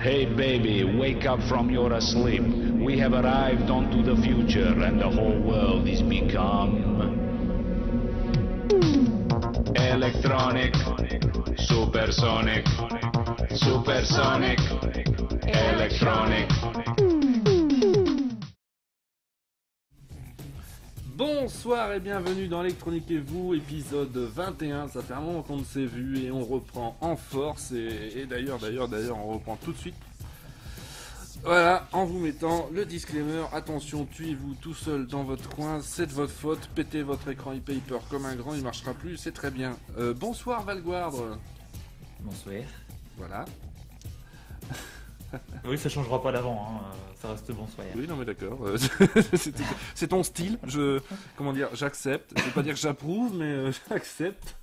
Hey baby, wake up from your sleep. We have arrived onto the future and the whole world is become electronic, supersonic, supersonic, electronic. Bonsoir et bienvenue dans Electronique et vous, épisode 21. Ça fait un moment qu'on ne s'est vu et on reprend en force. Et d'ailleurs, on reprend tout de suite. Voilà, en vous mettant le disclaimer. Attention, tuez-vous tout seul dans votre coin, c'est de votre faute. Pétez votre écran e-paper comme un grand, il marchera plus, c'est très bien. Bonsoir Valguardre. Bonsoir. Voilà. Oui, ça changera pas d'avant, hein. Ça reste bonsoir. Oui, non mais d'accord. C'est ton style. J'accepte. Je ne veux pas dire que j'approuve, mais j'accepte.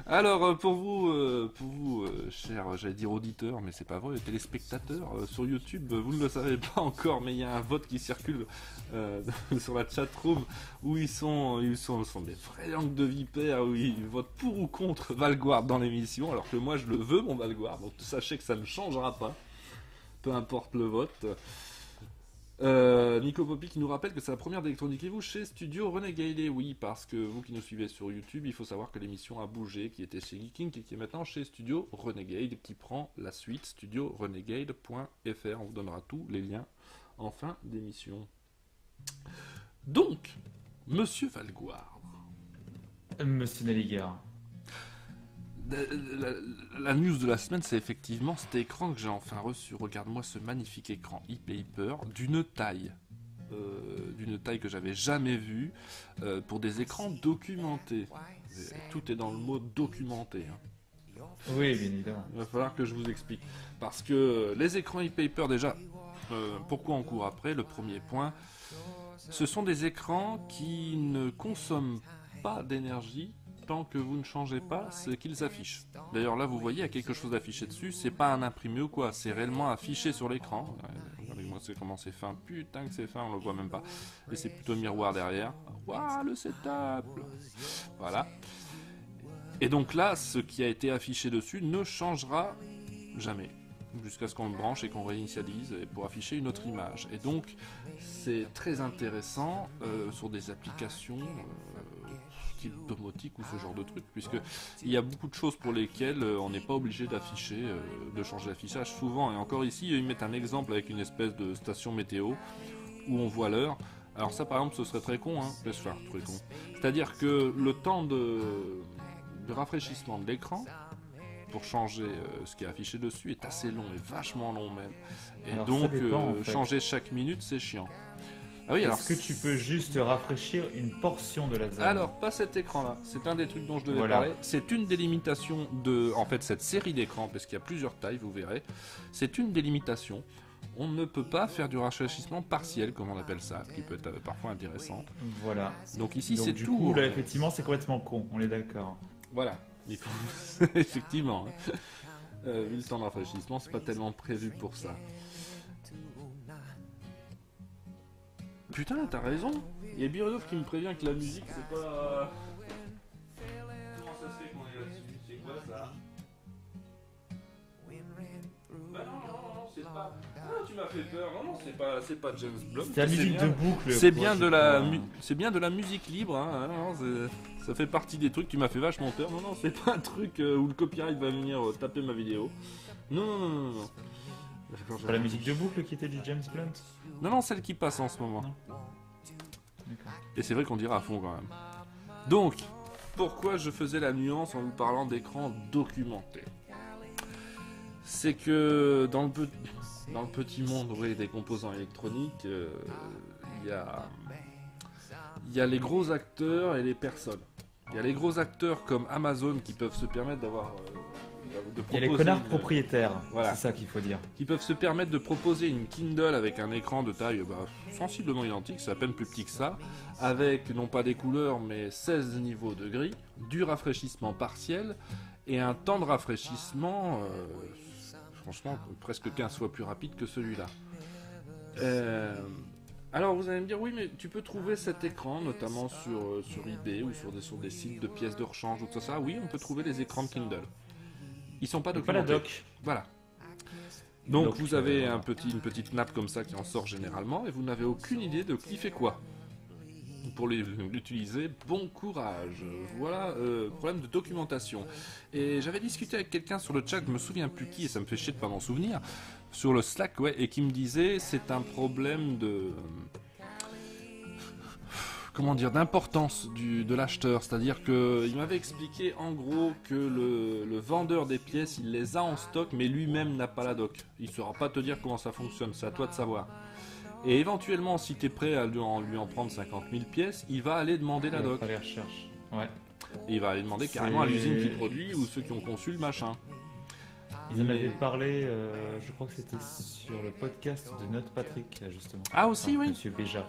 Alors pour vous, chers, j'allais dire auditeurs, mais c'est pas vrai, téléspectateurs sur YouTube, vous ne le savez pas encore, mais il y a un vote qui circule sur la chatroom où ils sont des vrais langues de vipère, où ils votent pour ou contre Valguard dans l'émission, alors que moi je le veux mon Valguard, donc sachez que ça ne changera pas, peu importe le vote. Nico Poppy qui nous rappelle que c'est la première d'Electronique et vous chez Studio Renegade. Et oui, parce que vous qui nous suivez sur YouTube, il faut savoir que l'émission a bougé, qui était chez Geeking et qui est maintenant chez Studio Renegade, qui prend la suite studiorenegade.fr. On vous donnera tous les liens en fin d'émission. Donc, Monsieur Valguard. Monsieur Nelliger. La news de la semaine, c'est effectivement cet écran que j'ai enfin reçu. Regarde-moi ce magnifique écran e-paper d'une taille que j'avais jamais vue pour des écrans documentés. Tout est dans le mot documenté. Hein. Oui, bien évidemment. Il va falloir que je vous explique. Parce que les écrans e-paper, déjà, pourquoi on court après? Le premier point, ce sont des écrans qui ne consomment pas d'énergie tant que vous ne changez pas ce qu'ils affichent. D'ailleurs là vous voyez, il y a quelque chose d'affiché dessus, c'est pas un imprimé ou quoi, c'est réellement affiché sur l'écran. Regardez-moi comment c'est fin, putain que c'est fin, on le voit même pas. Et c'est plutôt le miroir derrière. Waouh, le setup. Voilà. Et donc là, ce qui a été affiché dessus ne changera jamais. Jusqu'à ce qu'on le branche et qu'on réinitialise pour afficher une autre image. Et donc, c'est très intéressant sur des applications type domotique ou ce genre de truc, puisque il y a beaucoup de choses pour lesquelles on n'est pas obligé d'afficher, de changer d'affichage souvent. Et encore ici, ils mettent un exemple avec une espèce de station météo où on voit l'heure. Alors ça, par exemple, ce serait très con, hein. Enfin, très con. C'est-à-dire que le temps de rafraîchissement de l'écran pour changer ce qui est affiché dessus est assez long, et vachement long même. Et alors, donc, dépend, en fait. changer chaque minute, c'est chiant. Ah oui, alors, est-ce que tu peux juste rafraîchir une portion de la zone? alors, pas cet écran-là. C'est un des trucs dont je devais Voilà. parler. C'est une des limitations de, en fait, cette série d'écrans, parce qu'il y a plusieurs tailles, vous verrez. C'est une des limitations. On ne peut pas faire du rafraîchissement partiel, comme on appelle ça, ce qui peut être parfois intéressant. Voilà. Donc ici, Donc, c'est du tout. coup, là, effectivement, c'est complètement con. On est d'accord. Voilà. Il faut... Effectivement. Vu le temps de rafraîchissement, c'est pas tellement prévu pour ça. Putain, t'as raison. Il y a Birodov qui me prévient que la musique, c'est pas... Comment ça se fait qu'on est là-dessus? C'est quoi ça? Bah non, c'est pas... Ah, tu m'as fait peur. Non, c'est pas James Blunt. C'est la musique de boucle. C'est bien de la musique libre, hein. Non, ça fait partie des trucs qui m'a fait vachement peur. Non, c'est pas un truc où le copyright va venir taper ma vidéo. Non. C'est pas la musique de boucle qui était du James Blunt? Non, celle qui passe en ce moment. D'accord. Et c'est vrai qu'on dirait à fond quand même. Donc, pourquoi je faisais la nuance en vous parlant d'écran documenté? C'est que dans le petit monde des composants électroniques, il y a les gros acteurs et les personnes. Il y a les gros acteurs comme Amazon qui peuvent se permettre d'avoir... Il y a les connards propriétaires, voilà. C'est ça qu'il faut dire. Qui peuvent se permettre de proposer une Kindle avec un écran de taille sensiblement identique, c'est à peine plus petit que ça, avec non pas des couleurs mais 16 niveaux de gris, du rafraîchissement partiel et un temps de rafraîchissement franchement presque 15 fois plus rapide que celui-là. Alors vous allez me dire, oui mais tu peux trouver cet écran notamment sur eBay ou sur des sites de pièces de rechange ou tout ça. Oui, on peut trouver les écrans de Kindle. Ils sont pas Pas la documentés. doc. Voilà. Donc Donc, vous avez voilà. une petite nappe comme ça qui en sort généralement et vous n'avez aucune idée de qui fait quoi. Pour l'utiliser, bon courage. Voilà, problème de documentation. Et j'avais discuté avec quelqu'un sur le chat, je me souviens plus qui, et ça me fait chier de pas m'en souvenir, sur le Slack, ouais, et qui me disait c'est un problème de... Comment dire, d'importance de l'acheteur. C'est-à-dire qu'il m'avait expliqué en gros que le vendeur des pièces, il les a en stock, mais lui-même n'a pas la doc. Il ne saura pas te dire comment ça fonctionne, c'est à toi de savoir. Et éventuellement, si tu es prêt à lui en prendre 50 000 pièces, il va aller demander la doc. Pas les recherches. Ouais. Et il va aller demander carrément à l'usine qui produit ou ceux qui ont conçu le machin. Ils en avaient parlé, je crois que c'était sur le podcast de Note Patrick, justement. Ah aussi, oui. Monsieur Béja.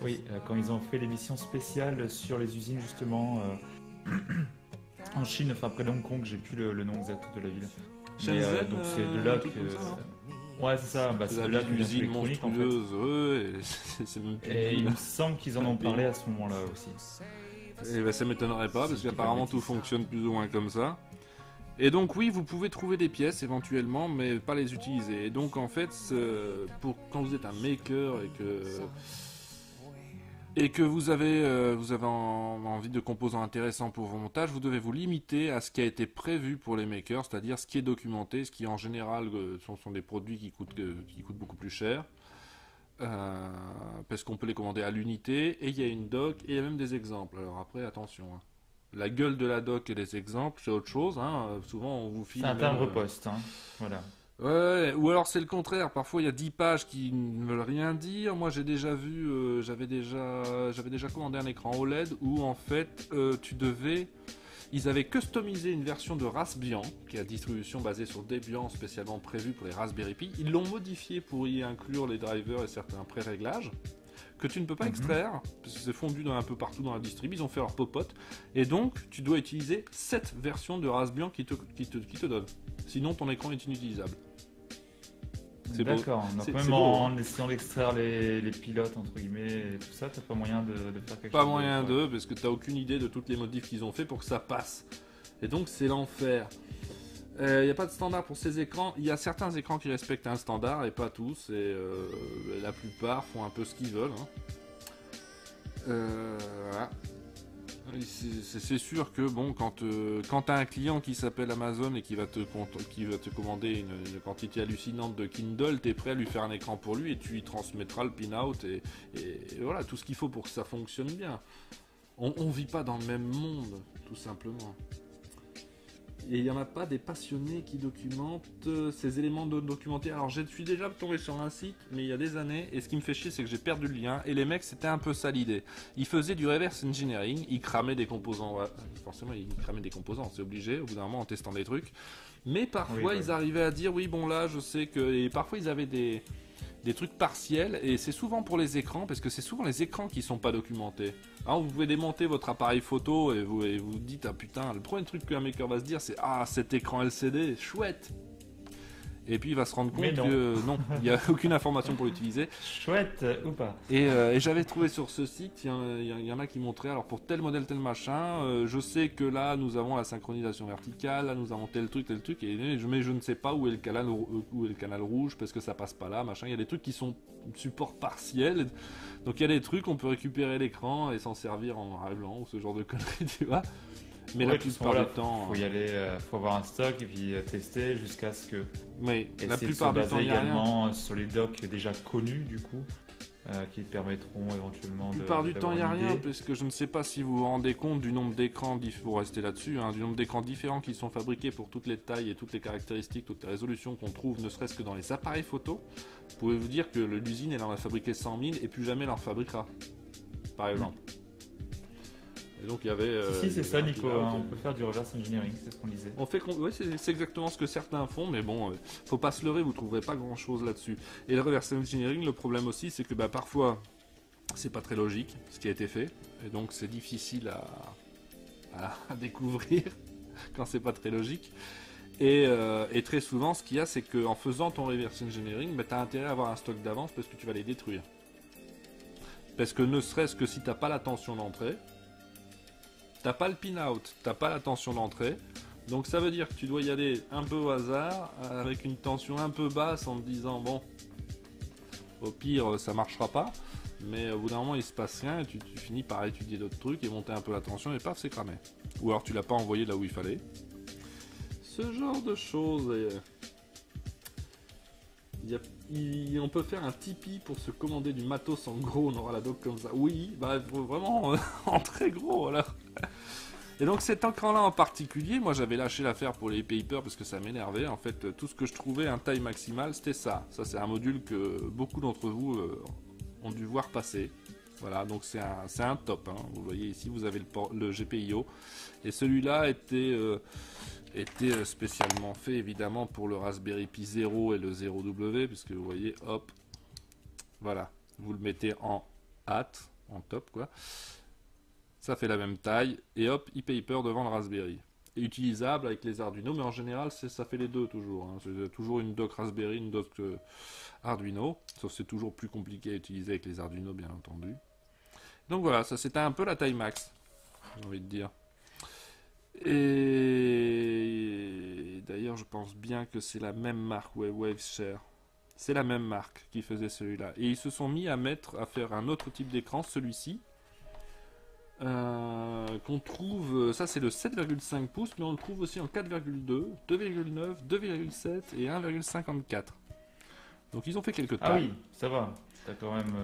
Oui, quand ils ont fait l'émission spéciale sur les usines, justement, en Chine, enfin près de Hong Kong, j'ai plus le nom exact de la ville. Shenzhen, donc c'est de là que... Ouais, c'est ça, c'est de là que l'usine l'électronique, en fait. monstrueuse, c'est même plus... Et il me semble qu'ils en ont parlé à ce moment-là aussi. Et ben, ça m'étonnerait pas, parce qu'apparemment tout fonctionne plus ou moins comme ça. Et donc oui, vous pouvez trouver des pièces éventuellement, mais pas les utiliser. Et donc en fait, quand vous êtes un maker et que vous avez envie de composants intéressants pour vos montages, vous devez vous limiter à ce qui a été prévu pour les makers, c'est-à-dire ce qui est documenté, ce qui en général sont des produits qui coûtent beaucoup plus cher. Parce qu'on peut les commander à l'unité, et il y a une doc, et il y a même des exemples. Alors après, attention, hein. La gueule de la doc et les exemples, c'est autre chose, hein. Souvent on vous file... C'est un timbre-poste, hein. Voilà. Ouais, ou alors c'est le contraire, parfois il y a 10 pages qui ne veulent rien dire. Moi j'ai déjà vu, j'avais déjà commandé un écran OLED où en fait ils avaient customisé une version de Raspbian, qui est la distribution basée sur Debian spécialement prévue pour les Raspberry Pi. Ils l'ont modifié pour y inclure les drivers et certains pré-réglages que tu ne peux pas extraire, parce que c'est fondu un peu partout dans la distrib, ils ont fait leur popote, et donc tu dois utiliser cette version de Raspbian qui te donne. Sinon ton écran est inutilisable. C'est D'accord, beau. donc C'est même beau, en essayant d'extraire les pilotes, entre guillemets, et tout ça, t'as pas moyen de faire quelque chose. Pas moyen de, parce que t'as aucune idée de toutes les modifs qu'ils ont fait pour que ça passe. Et donc c'est l'enfer. Il n'y a pas de standard pour ces écrans. Il y a certains écrans qui respectent un standard et pas tous. Et la plupart font un peu ce qu'ils veulent. Hein. Voilà. C'est sûr que bon, quand tu as un client qui s'appelle Amazon et qui va te commander une quantité hallucinante de Kindle, tu es prêt à lui faire un écran pour lui et tu lui transmettras le pin-out et voilà, tout ce qu'il faut pour que ça fonctionne bien. On vit pas dans le même monde, tout simplement. Et il n'y en a pas des passionnés qui documentent ces éléments documentés. Alors je suis déjà tombé sur un site, mais il y a des années, et ce qui me fait chier, c'est que j'ai perdu le lien, et les mecs, c'était un peu ça l'idée. Ils faisaient du reverse engineering, ils cramaient des composants, ouais, forcément ils cramaient des composants, c'est obligé, au bout d'un moment en testant des trucs. Mais parfois ils arrivaient à dire, oui bon là je sais que... Et parfois ils avaient des trucs partiels, et c'est souvent pour les écrans, parce que c'est souvent les écrans qui sont pas documentés. Alors vous pouvez démonter votre appareil photo et vous dites, ah putain, le premier truc qu'un maker va se dire c'est, ah cet écran LCD, chouette. Et puis il va se rendre compte que non, il n'y a aucune information pour l'utiliser. Chouette ou pas. Et j'avais trouvé sur ce site, il y en a qui montraient, alors pour tel modèle, tel machin, je sais que là nous avons la synchronisation verticale, là nous avons tel truc, mais je ne sais pas où est le canal rouge, parce que ça passe pas là, machin. Il y a des trucs qui sont support partiel, donc il y a des trucs, on peut récupérer l'écran et s'en servir en noir et blanc, ou ce genre de conneries, tu vois. Mais la plupart du temps... Faut y aller, faut avoir un stock et puis tester jusqu'à ce que... Oui, et la plupart du temps, il y a également sur les docs déjà connus, du coup, qui permettront éventuellement de... La plupart du temps, il n'y a rien, parce que je ne sais pas si vous vous rendez compte du nombre d'écrans, pour rester là-dessus, hein, du nombre d'écrans différents qui sont fabriqués pour toutes les tailles et toutes les caractéristiques, toutes les résolutions qu'on trouve, ne serait-ce que dans les appareils photo. Vous pouvez vous dire que l'usine, elle en a fabriqué 100 000 et plus jamais elle en fabriquera, par exemple. Et donc il y avait... si, c'est ça, Nico, on peut faire du reverse engineering, c'est ce qu'on disait. Oui, c'est exactement ce que certains font, mais bon, faut pas se leurrer, vous trouverez pas grand chose là-dessus. Et le reverse engineering, le problème aussi, c'est que parfois, c'est pas très logique ce qui a été fait, et donc c'est difficile à découvrir quand c'est pas très logique. Et très souvent, ce qu'il y a, c'est qu'en faisant ton reverse engineering, tu as intérêt à avoir un stock d'avance parce que tu vas les détruire. Parce que ne serait-ce que si t'as pas la tension d'entrée, t'as pas le pin-out, t'as pas la tension d'entrée, Donc ça veut dire que tu dois y aller un peu au hasard, avec une tension un peu basse, en te disant bon, au pire ça marchera pas, mais au bout d'un moment il se passe rien et tu finis par étudier d'autres trucs et monter un peu la tension et paf, c'est cramé. Ou alors tu l'as pas envoyé là où il fallait. Ce genre de choses. On peut faire un Tipeee pour se commander du matos en gros, on aura la doc comme ça. Oui, bah vraiment en très gros alors. Et donc cet écran là en particulier, moi j'avais lâché l'affaire pour les papers parce que ça m'énervait. En fait, tout ce que je trouvais un taille maximale, c'était ça. Ça c'est un module que beaucoup d'entre vous ont dû voir passer. Voilà, donc c'est un top. Hein. Vous voyez ici, vous avez le GPIO. Et celui-là était spécialement fait évidemment pour le Raspberry Pi 0 et le 0W, puisque vous voyez, hop, voilà, vous le mettez en hâte, en top quoi. Ça fait la même taille, et hop, e-paper devant le Raspberry. Et utilisable avec les Arduino, mais en général, ça fait les deux toujours. Hein. C'est toujours une dock Raspberry, une dock Arduino, sauf c'est toujours plus compliqué à utiliser avec les Arduino, bien entendu. Donc voilà, ça c'était un peu la taille max, j'ai envie de dire. Et d'ailleurs, je pense bien que c'est la même marque, WaveShare. C'est la même marque qui faisait celui-là. Et ils se sont mis à faire un autre type d'écran, celui-ci. Qu'on trouve, ça c'est le 7,5 pouces, mais on le trouve aussi en 4,2, 2,9, 2,7 et 1,54. Donc ils ont fait quelques tailles. Ah oui, ça va. T'as quand même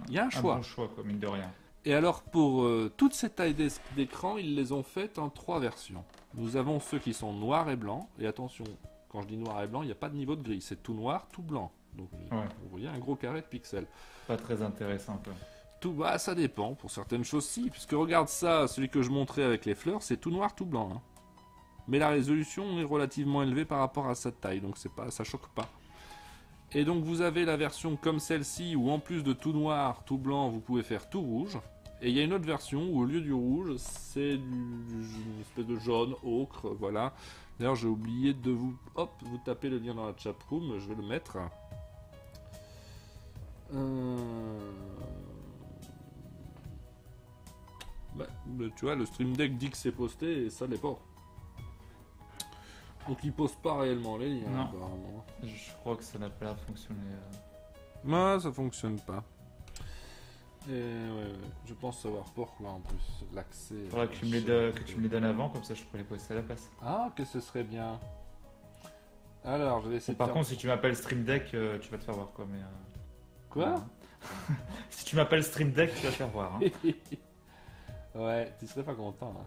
Il y a un choix. bon choix, quoi, mine de rien. Et alors pour toutes ces tailles d'écran, ils les ont faites en 3 versions. Nous avons ceux qui sont noirs et blancs. Et attention, quand je dis noir et blanc, il n'y a pas de niveau de gris. C'est tout noir, tout blanc. Donc vous voyez un gros carré de pixels. Pas très intéressant, quoi. Tout bas, ça dépend. Pour certaines choses, si. Puisque regarde ça, celui que je montrais avec les fleurs, c'est tout noir, tout blanc. Hein. Mais la résolution est relativement élevée par rapport à cette taille. Donc ça choque pas. Et donc vous avez la version comme celle-ci où en plus de tout noir, tout blanc, vous pouvez faire tout rouge. Et il y a une autre version où au lieu du rouge, c'est une espèce de jaune, ocre, voilà. D'ailleurs j'ai oublié de vous taper le lien dans la chatroom, je vais le mettre. Tu vois, le Stream Deck dit que c'est posté et ça l'est pas. Donc il pose pas réellement les liens, non. Apparemment. Je crois que ça n'a pas l'air de fonctionner. Non, ça fonctionne pas. Et ouais, je pense savoir pourquoi en plus. L'accès. Faudra que tu me les donnes avant, comme ça je pourrais les poster à la place. Ah, que ce serait bien. Alors, je vais essayer Par contre, si tu m'appelles Stream Deck, tu vas te faire voir quoi. Mais, Quoi si tu m'appelles Stream Deck, tu vas te faire voir. Hein. Ouais, tu serais pas content. Hein.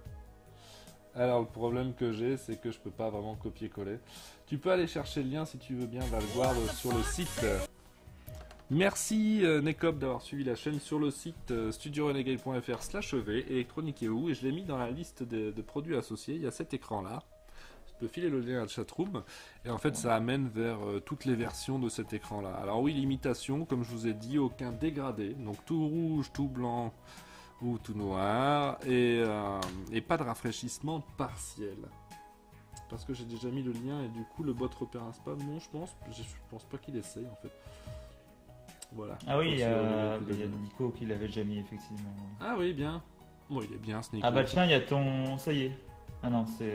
Alors, le problème que j'ai, c'est que je peux pas vraiment copier-coller. Tu peux aller chercher le lien si tu veux bien, va le voir sur le site. Merci Nekop d'avoir suivi la chaîne sur le site studiorenegade.fr/ev, électroniquez-vous, et je l'ai mis dans la liste de produits associés. Il y a cet écran là. Je peux filer le lien à la chatroom, et en fait ça amène vers toutes les versions de cet écran là. Alors oui, l'imitation, comme je vous ai dit, aucun dégradé, donc tout rouge, tout blanc ou tout noir, et pas de rafraîchissement partiel. Parce que j'ai déjà mis le lien et du coup le bot repère un spam. Non, je pense pas qu'il essaye en fait. Voilà. Ah oui, il y a Nico qui l'avait déjà mis effectivement. Ah oui, bien. Bon, il est bien ce Nico. Ah bah tiens, il y a ton... Ça y est. Ah non, c'est...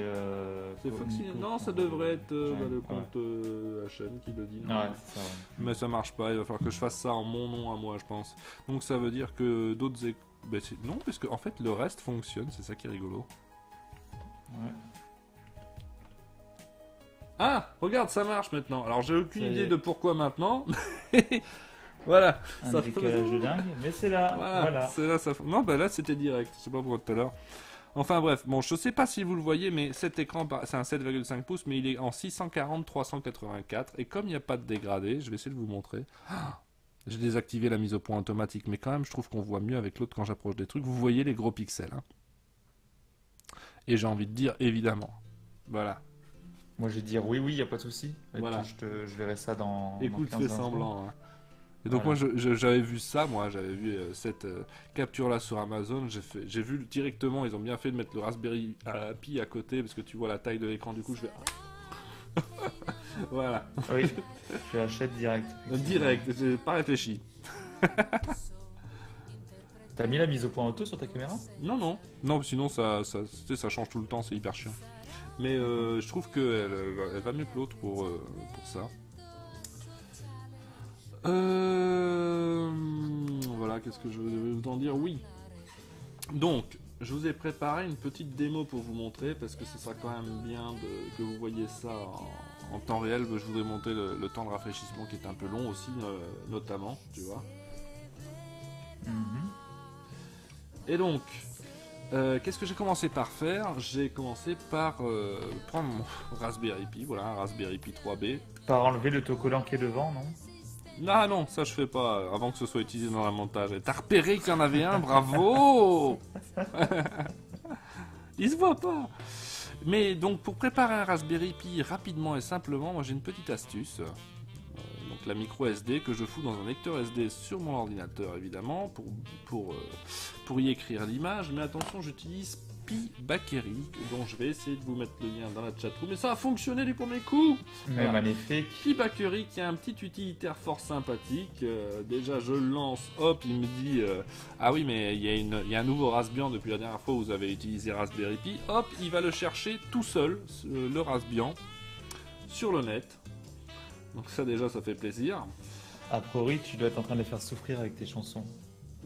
C'est Foxy. Non, ça devrait être le compte HM qui le dit. Non. Ouais, c'est ça. Ouais. Mais ça marche pas, il va falloir que je fasse ça en mon nom à moi, je pense. Donc ça veut dire que d'autres... non, parce que en fait le reste fonctionne, c'est ça qui est rigolo. Ouais. Ah, regarde, ça marche maintenant. Alors j'ai aucune idée de pourquoi maintenant. Voilà. Un ça décalage de dingue, mais c'est là. Voilà. C'est là, ça... Non, bah là c'était direct. Je sais pas pourquoi tout à l'heure. Enfin bref, bon, je sais pas si vous le voyez, mais cet écran, c'est un 7,5 pouces, mais il est en 640-384. Et comme il n'y a pas de dégradé, je vais essayer de vous montrer. J'ai désactivé la mise au point automatique, mais quand même, je trouve qu'on voit mieux avec l'autre quand j'approche des trucs. Vous voyez les gros pixels. Hein. Et j'ai envie de dire, évidemment. Voilà. Moi, je vais dire oui, il n'y a pas de souci. Voilà. Je verrai ça dans. Écoute, dans fais semblant. Hein. Et donc voilà. moi j'avais vu ça, j'avais vu cette capture là sur Amazon, j'ai vu directement, ils ont bien fait de mettre le Raspberry Pi à côté parce que tu vois la taille de l'écran, du coup je vais... Voilà. Oui, je l'achète direct. Direct, j'ai pas réfléchi. T'as mis la mise au point auto sur ta caméra ? Non, sinon ça change tout le temps, c'est hyper chiant. Mais je trouve qu'elle elle va mieux que l'autre pour ça. Voilà, qu'est-ce que je vais vous en dire? Oui. Donc, je vous ai préparé une petite démo pour vous montrer, parce que ce sera quand même bien que vous voyez ça en temps réel. Je voudrais montrer le temps de rafraîchissement qui est un peu long aussi, notamment, tu vois. Et donc, qu'est-ce que j'ai commencé par faire? J'ai commencé par prendre mon Raspberry Pi, voilà, un Raspberry Pi 3B. Par enlever le autocollant qui est devant, non? Ah non, ça je fais pas avant que ce soit utilisé dans un montage. T'as repéré qu'il y en avait un, bravo. Il se voit pas. Mais donc pour préparer un Raspberry Pi rapidement et simplement, moi j'ai une petite astuce. Donc la micro SD que je fous dans un lecteur SD sur mon ordinateur évidemment pour y écrire l'image. Mais attention, j'utilise PiBakery, dont je vais essayer de vous mettre le lien dans la chatroom. Mais ça a fonctionné du premier coup. Mais magnifique. PiBakery qui a un petit utilitaire fort sympathique. Déjà je le lance, hop, il me dit ah oui mais il y a un nouveau Raspbian depuis la dernière fois où vous avez utilisé Raspberry Pi. Hop, il va le chercher tout seul, le Raspbian, sur le net. Donc ça déjà ça fait plaisir. A priori tu dois être en train de les faire souffrir avec tes chansons.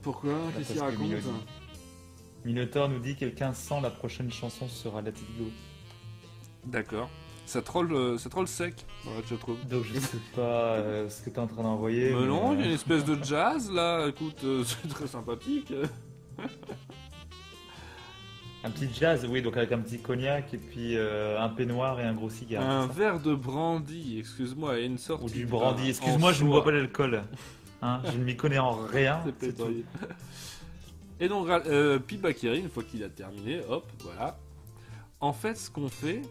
Pourquoi? Qu'est-ce qu'il raconte? Minotaur nous dit quelqu'un sent la prochaine chanson sera Let It Go. D'accord. Ça troll sec dans la chatroom. Donc je sais pas ce que tu es en train d'envoyer. Mais non, il y a une espèce de jazz là, écoute, c'est très sympathique. Un petit jazz, oui, donc avec un petit cognac et puis un peignoir et un gros cigare. Un verre de brandy, excuse-moi, et une sorte. Ou du brandy, excuse-moi, je ne bois pas d'alcool. Hein, je ne m'y connais en rien. C'est tout. Et donc, PiBakery, une fois qu'il a terminé, hop, voilà. En fait, ce qu'on fait,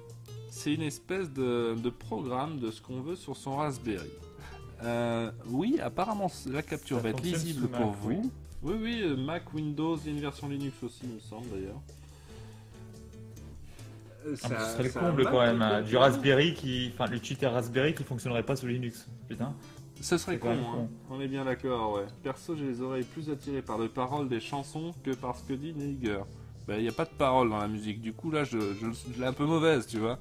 c'est une espèce de programme de ce qu'on veut sur son Raspberry. Oui, apparemment, la capture va être lisible pour vous. Oui, Mac, Windows, il y a une version Linux aussi, il me semble d'ailleurs. Ce serait le comble quand même, du Raspberry enfin l'utilitaire Raspberry qui fonctionnerait pas sous Linux, putain. Ce serait con, hein. On est bien d'accord, ouais. Perso, j'ai les oreilles plus attirées par les paroles des chansons que par ce que dit Neiger. Il n'y a pas de paroles dans la musique, du coup là je l'ai un peu mauvaise, tu vois.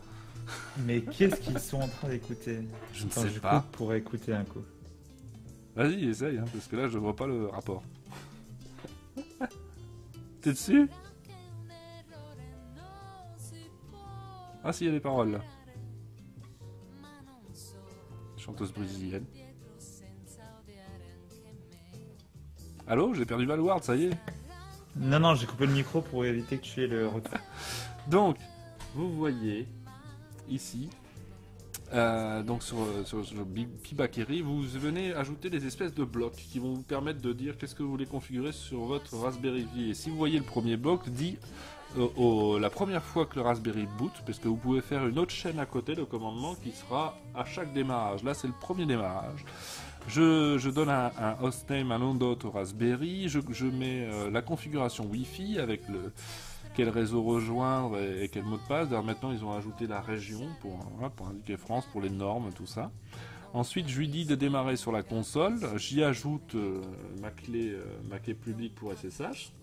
Mais qu'est-ce qu'ils sont en train d'écouter? Je ne sais pas. Pour écouter un coup. Vas-y, essaye, hein, parce que là je vois pas le rapport. T'es dessus? Ah si, il y a des paroles là. Chanteuse brésilienne. Allô, j'ai perdu Valward, ça y est. Non, j'ai coupé le micro pour éviter que tu aies le retour. Donc, vous voyez ici, donc sur PiBakery, vous venez ajouter des espèces de blocs qui vont vous permettre de dire qu'est-ce que vous voulez configurer sur votre Raspberry Pi. Et si vous voyez le premier bloc, dit la première fois que le Raspberry boot, parce que vous pouvez faire une autre chaîne à côté de commandement qui sera à chaque démarrage. Là, c'est le premier démarrage. Je donne un hostname, un nom d'hôte au Raspberry, je mets la configuration Wi-Fi avec quel réseau rejoindre et quel mot de passe. D'ailleurs, maintenant, ils ont ajouté la région pour indiquer France, pour les normes, tout ça. Ensuite, je lui dis de démarrer sur la console. J'y ajoute ma clé publique pour SSH.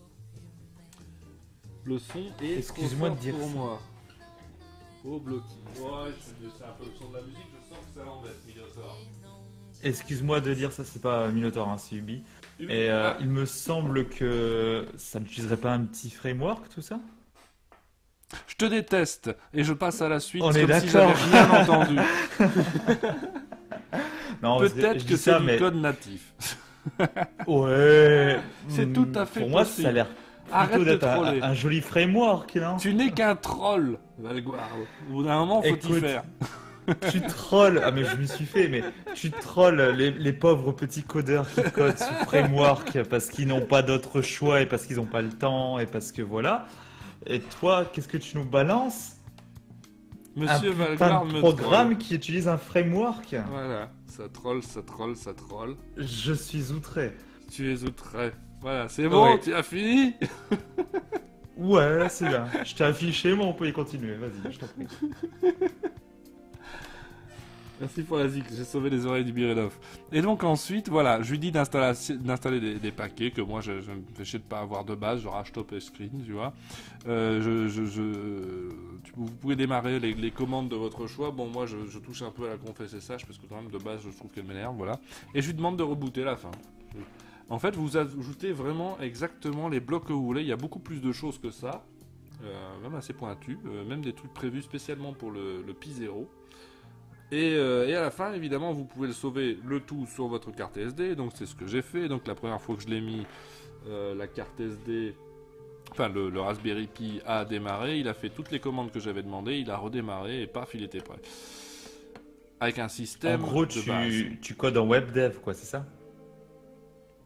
Le son est excuse-moi de dire pour ça. moi. Au bloqué. Ouais, c'est un peu le son de la musique, je sens que ça l'embête, Minotaur. Excuse-moi de dire ça, c'est pas Minotaur, hein, c'est Ubi. Et il me semble que ça n'utiliserait pas un petit framework, tout ça? Je te déteste et je passe à la suite. On est comme si j'avais rien entendu. Non, peut-être que c'est du code natif. Ouais. C'est tout à fait pour moi, possible. ça a l'air plutôt d'être un joli framework, non? Tu n'es qu'un troll, Valguard. Au bout d'un moment, faut t'y faire. Tu trolls, ah mais je m'y suis fait, mais tu trolls les pauvres petits codeurs qui codent sous framework parce qu'ils n'ont pas d'autre choix et parce qu'ils n'ont pas le temps et parce que voilà. Et toi, qu'est-ce que tu nous balances? Monsieur un Valguard me programme troll. qui utilise un framework. Voilà, ça troll. Je suis outré. Tu es outré. Voilà, c'est bon, Ouais. tu as fini. Ouais, c'est bien. Je t'ai affiché, mais on peut y continuer. Vas-y, je t'en prie. Merci pour la zik, j'ai sauvé les oreilles du Biredov. Et donc ensuite, voilà, je lui dis d'installer des paquets que moi je me fais chier de pas avoir de base, genre Htop et Screen, tu vois. Vous pouvez démarrer les commandes de votre choix. Bon, moi je touche un peu à la conf SSH parce que quand même de base je trouve qu'elle m'énerve, voilà. Et je lui demande de rebooter la fin. En fait, vous ajoutez vraiment exactement les blocs que vous voulez. Il y a beaucoup plus de choses que ça, même assez pointu, même des trucs prévus spécialement pour le Pi 0. Et à la fin, évidemment, vous pouvez le sauver le tout sur votre carte SD. Donc c'est ce que j'ai fait. Donc la première fois que je l'ai mis, la carte SD, enfin le Raspberry Pi a démarré. Il a fait toutes les commandes que j'avais demandées. Il a redémarré et paf, il était prêt. Avec un système En gros, de base. tu codes en WebDev, quoi, c'est ça?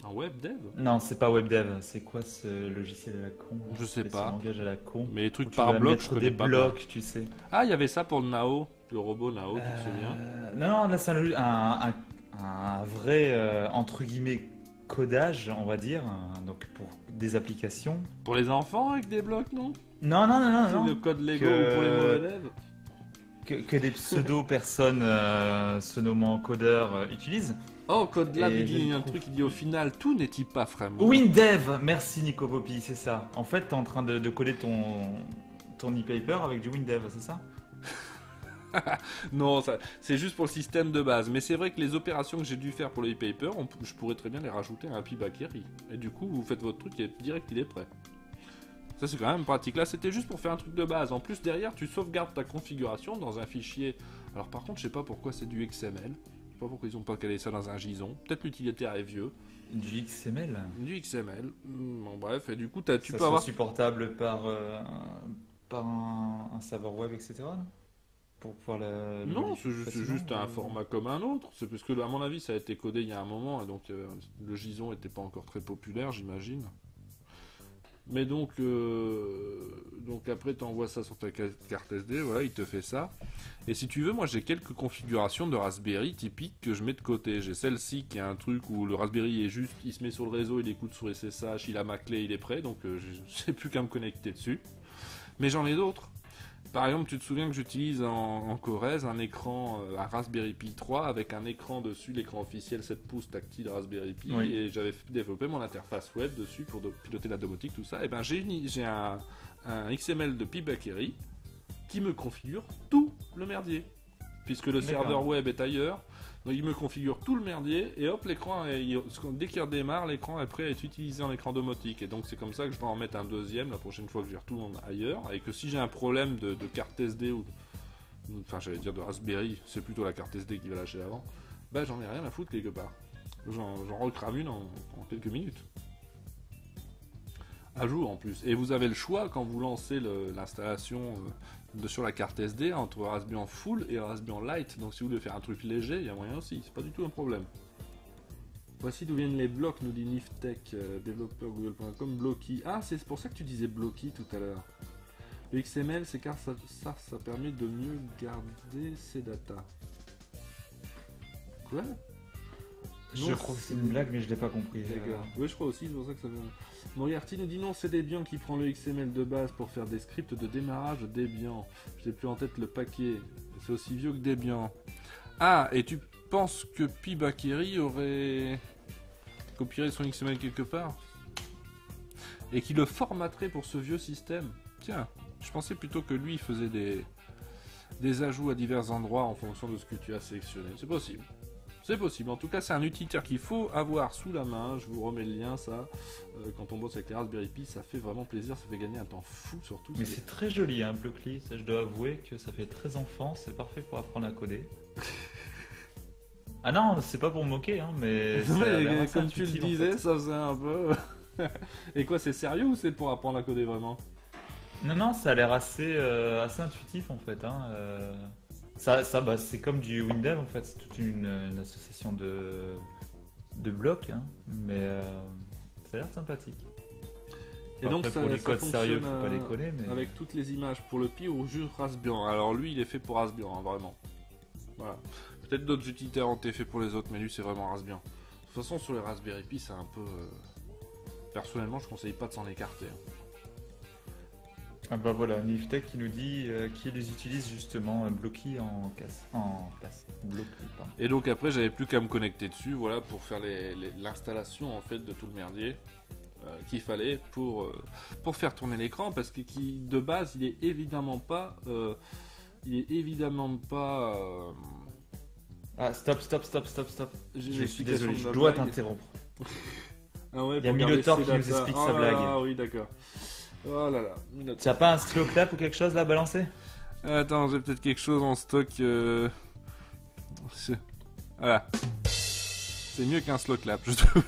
En WebDev? Non, c'est pas WebDev. C'est quoi ce logiciel à la con? Je sais C'est pas. Ce langage à la con. Mais les trucs Où tu par vas bloc, mettre je connais des pas. blocs, tu sais. Ah, il y avait ça pour le Nao, le robot Nao, tu te souviens? Non, là c'est un vrai entre guillemets codage, on va dire, donc pour des applications. Pour les enfants avec des blocs, non? Non, non, non, non, C'est non. le code Lego Que- pour les mauvais élèves? Que des pseudo-personnes se nommant codeurs utilisent. Oh, Code Lab, Et il dit je un trouve- truc, il dit au final, tout n'est-il pas vraiment? WinDev, merci Nico Poppy, c'est ça. En fait, t'es en train de coder ton e-paper avec du WinDev, c'est ça? Non, c'est juste pour le système de base. Mais c'est vrai que les opérations que j'ai dû faire pour le e-paper, je pourrais très bien les rajouter à un Pi Bakery. Et du coup, vous faites votre truc et direct, il est prêt. Ça, c'est quand même pratique. Là, c'était juste pour faire un truc de base. En plus, derrière, tu sauvegardes ta configuration dans un fichier. Alors, par contre, je sais pas pourquoi c'est du XML. Je sais pas pourquoi ils ont pas calé ça dans un JSON. Peut-être l'utilitaire est vieux. Du XML. Du XML. Bon, bref, et du coup, tu Ça peux sera avoir. supportable par un serveur web, etc. non Pour pouvoir la. Non, c'est facilement, juste un format comme un autre. C'est parce que, à mon avis, ça a été codé il y a un moment, et donc le JSON n'était pas encore très populaire, j'imagine. Mais donc après, tu envoies ça sur ta carte SD, voilà, il te fait ça. Et si tu veux, moi j'ai quelques configurations de Raspberry typiques que je mets de côté. J'ai celle-ci qui est un truc où le Raspberry est juste, il se met sur le réseau, il écoute sur SSH, il a ma clé, il est prêt, donc je n'ai plus qu'à me connecter dessus. Mais j'en ai d'autres. Par exemple, tu te souviens que j'utilise en Corez un écran, un Raspberry Pi 3 avec un écran dessus, l'écran officiel 7 pouces tactile Raspberry Pi, Oui. et j'avais développé mon interface web dessus pour piloter la domotique, tout ça. Et ben j'ai un XML de Pi Bakery qui me configure tout le merdier, puisque le D'accord. serveur web est ailleurs. Donc il me configure tout le merdier et hop, l'écran, dès qu'il redémarre, l'écran est prêt à être utilisé en écran domotique. Et donc c'est comme ça que je vais en mettre un deuxième la prochaine fois que je retourne ailleurs. Et que si j'ai un problème de carte SD enfin j'allais dire de Raspberry, c'est plutôt la carte SD qui va lâcher avant, bah j'en ai rien à foutre quelque part. J'en recrame une en quelques minutes. À jour en plus. Et vous avez le choix quand vous lancez l'installation sur la carte SD entre Raspbian Full et Raspbian Lite. Donc si vous voulez faire un truc léger, il y a moyen aussi. C'est pas du tout un problème. Voici d'où viennent les blocs, nous dit Niftech, développeur google.com, Blocky. Ah, c'est pour ça que tu disais Blocky tout à l'heure. Le XML, c'est car ça permet de mieux garder ses datas. Quoi? Je crois que c'est une blague, mais je l'ai pas compris. D'accord. Oui, je crois aussi, c'est pour ça que ça vient. Moriarty nous dit non, c'est Debian qui prend le XML de base pour faire des scripts de démarrage de Debian. Je n'ai plus en tête le paquet. C'est aussi vieux que Debian. Ah, et tu penses que Pi Bakery aurait copié son XML quelque part? Et qu'il le formaterait pour ce vieux système? Tiens, je pensais plutôt que lui faisait des ajouts à divers endroits en fonction de ce que tu as sélectionné. C'est possible. C'est possible. En tout cas, c'est un utilitaire qu'il faut avoir sous la main. Je vous remets le lien, ça. Quand on bosse avec les Raspberry Pi, ça fait vraiment plaisir. Ça fait gagner un temps fou, surtout. Mais c'est très joli, hein, Blockly. Ça, je dois avouer que ça fait très enfant. C'est parfait pour apprendre à coder. Ah non, c'est pas pour me moquer, hein, mais. ça a l'air assez Comme tu le intuitif, en disais, fait. ça faisait un peu. Et quoi, c'est sérieux ou c'est pour apprendre à coder vraiment? Non, non, ça a l'air assez intuitif en fait. Hein. Bah, c'est comme du WinDev en fait. C'est toute une association de blocs, hein, mais ça a l'air sympathique. Et donc, Après, pour les codes sérieux, fonctionne, faut pas les coller, mais. avec toutes les images pour le Pi ou juste Raspbian. Alors lui, il est fait pour Raspbian, hein, vraiment. Voilà. Peut-être d'autres utilitaires ont été faits pour les autres, mais lui, c'est vraiment Raspbian. De toute façon, sur les Raspberry Pi, c'est un peu. Personnellement, je conseille pas de s'en écarter. Ah bah voilà, Niftech qui nous dit qui les utilise justement bloqués en casse. En place. Bloqués, pardon. Et donc après, j'avais plus qu'à me connecter dessus, voilà, pour faire l'installation en fait de tout le merdier qu'il fallait pour faire tourner l'écran, parce que de base, il est évidemment pas, Ah, stop. J'ai Je une suis explication désolé, de je la dois blague. t'interrompre. Ah ouais, Il y a pour Minotaur garder qui ses nous data. explique Oh sa là blague. là, oui, d'accord. Oh là là. Tu as pas un slow clap ou quelque chose là à balancer? Attends, j'ai peut-être quelque chose en stock. Voilà. C'est mieux qu'un slow clap, je trouve.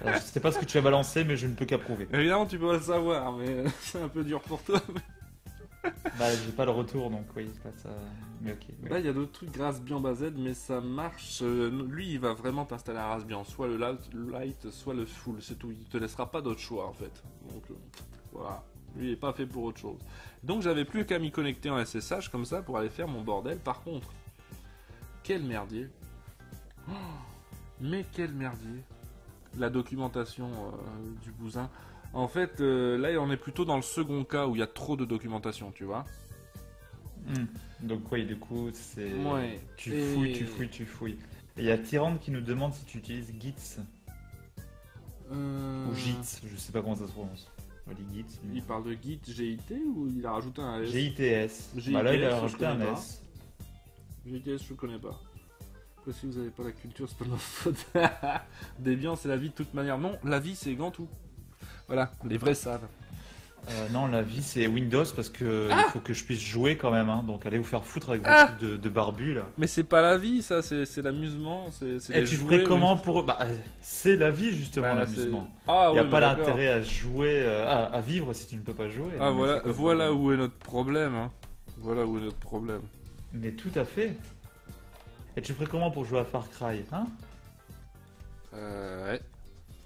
Alors, je sais pas ce que tu as balancé, mais je ne peux qu'approuver. Évidemment, tu peux le savoir, mais c'est un peu dur pour toi. Bah, j'ai pas le retour, donc oui, c'est pas ça. Mais ok. Oui. Là, il y a d'autres trucs Raspbian Base, mais ça marche. Lui, il va vraiment t'installer un Raspbian, soit le light, soit le full, c'est tout. Il te laissera pas d'autre choix en fait. Donc voilà, lui, il est pas fait pour autre chose. Donc, j'avais plus qu'à m'y connecter en SSH comme ça pour aller faire mon bordel. Par contre, quel merdier! Oh, mais quel merdier! La documentation du bousin. En fait, là, on est plutôt dans le second cas où il y a trop de documentation, tu vois. Donc oui, du coup, c'est... Ouais. Tu fouilles. Et il y a Tyrande qui nous demande si tu utilises Gits ou Gits, je sais pas comment ça se prononce. On dit Gits. Il parle de Git GIT ou il a rajouté un S? GITS. GITS, Bah là, il a je rajouté un connais pas. S. GITS, je connais pas. Après, si vous n'avez pas la culture, c'est pas de ma faute. Debian, c'est la vie de toute manière. Non, la vie, c'est Gantou. Voilà, les vrais savent. Non, la vie c'est Windows parce que il faut que je puisse jouer quand même, hein. Donc allez vous faire foutre avec vos trucs de barbu là. Mais c'est pas la vie, ça, c'est l'amusement. C'est Et les tu jouets, ferais comment oui. pour... Bah, c'est la vie justement, Bah, l'amusement. Ah, Il n'y a oui, pas mais d'accord. l'intérêt à jouer, à vivre si tu ne peux pas jouer. Ah, Mais voilà, c'est quoi le voilà problème? où est notre problème. Hein. Voilà où est notre problème. Mais tout à fait. Et tu ferais comment pour jouer à Far Cry, hein? Ouais.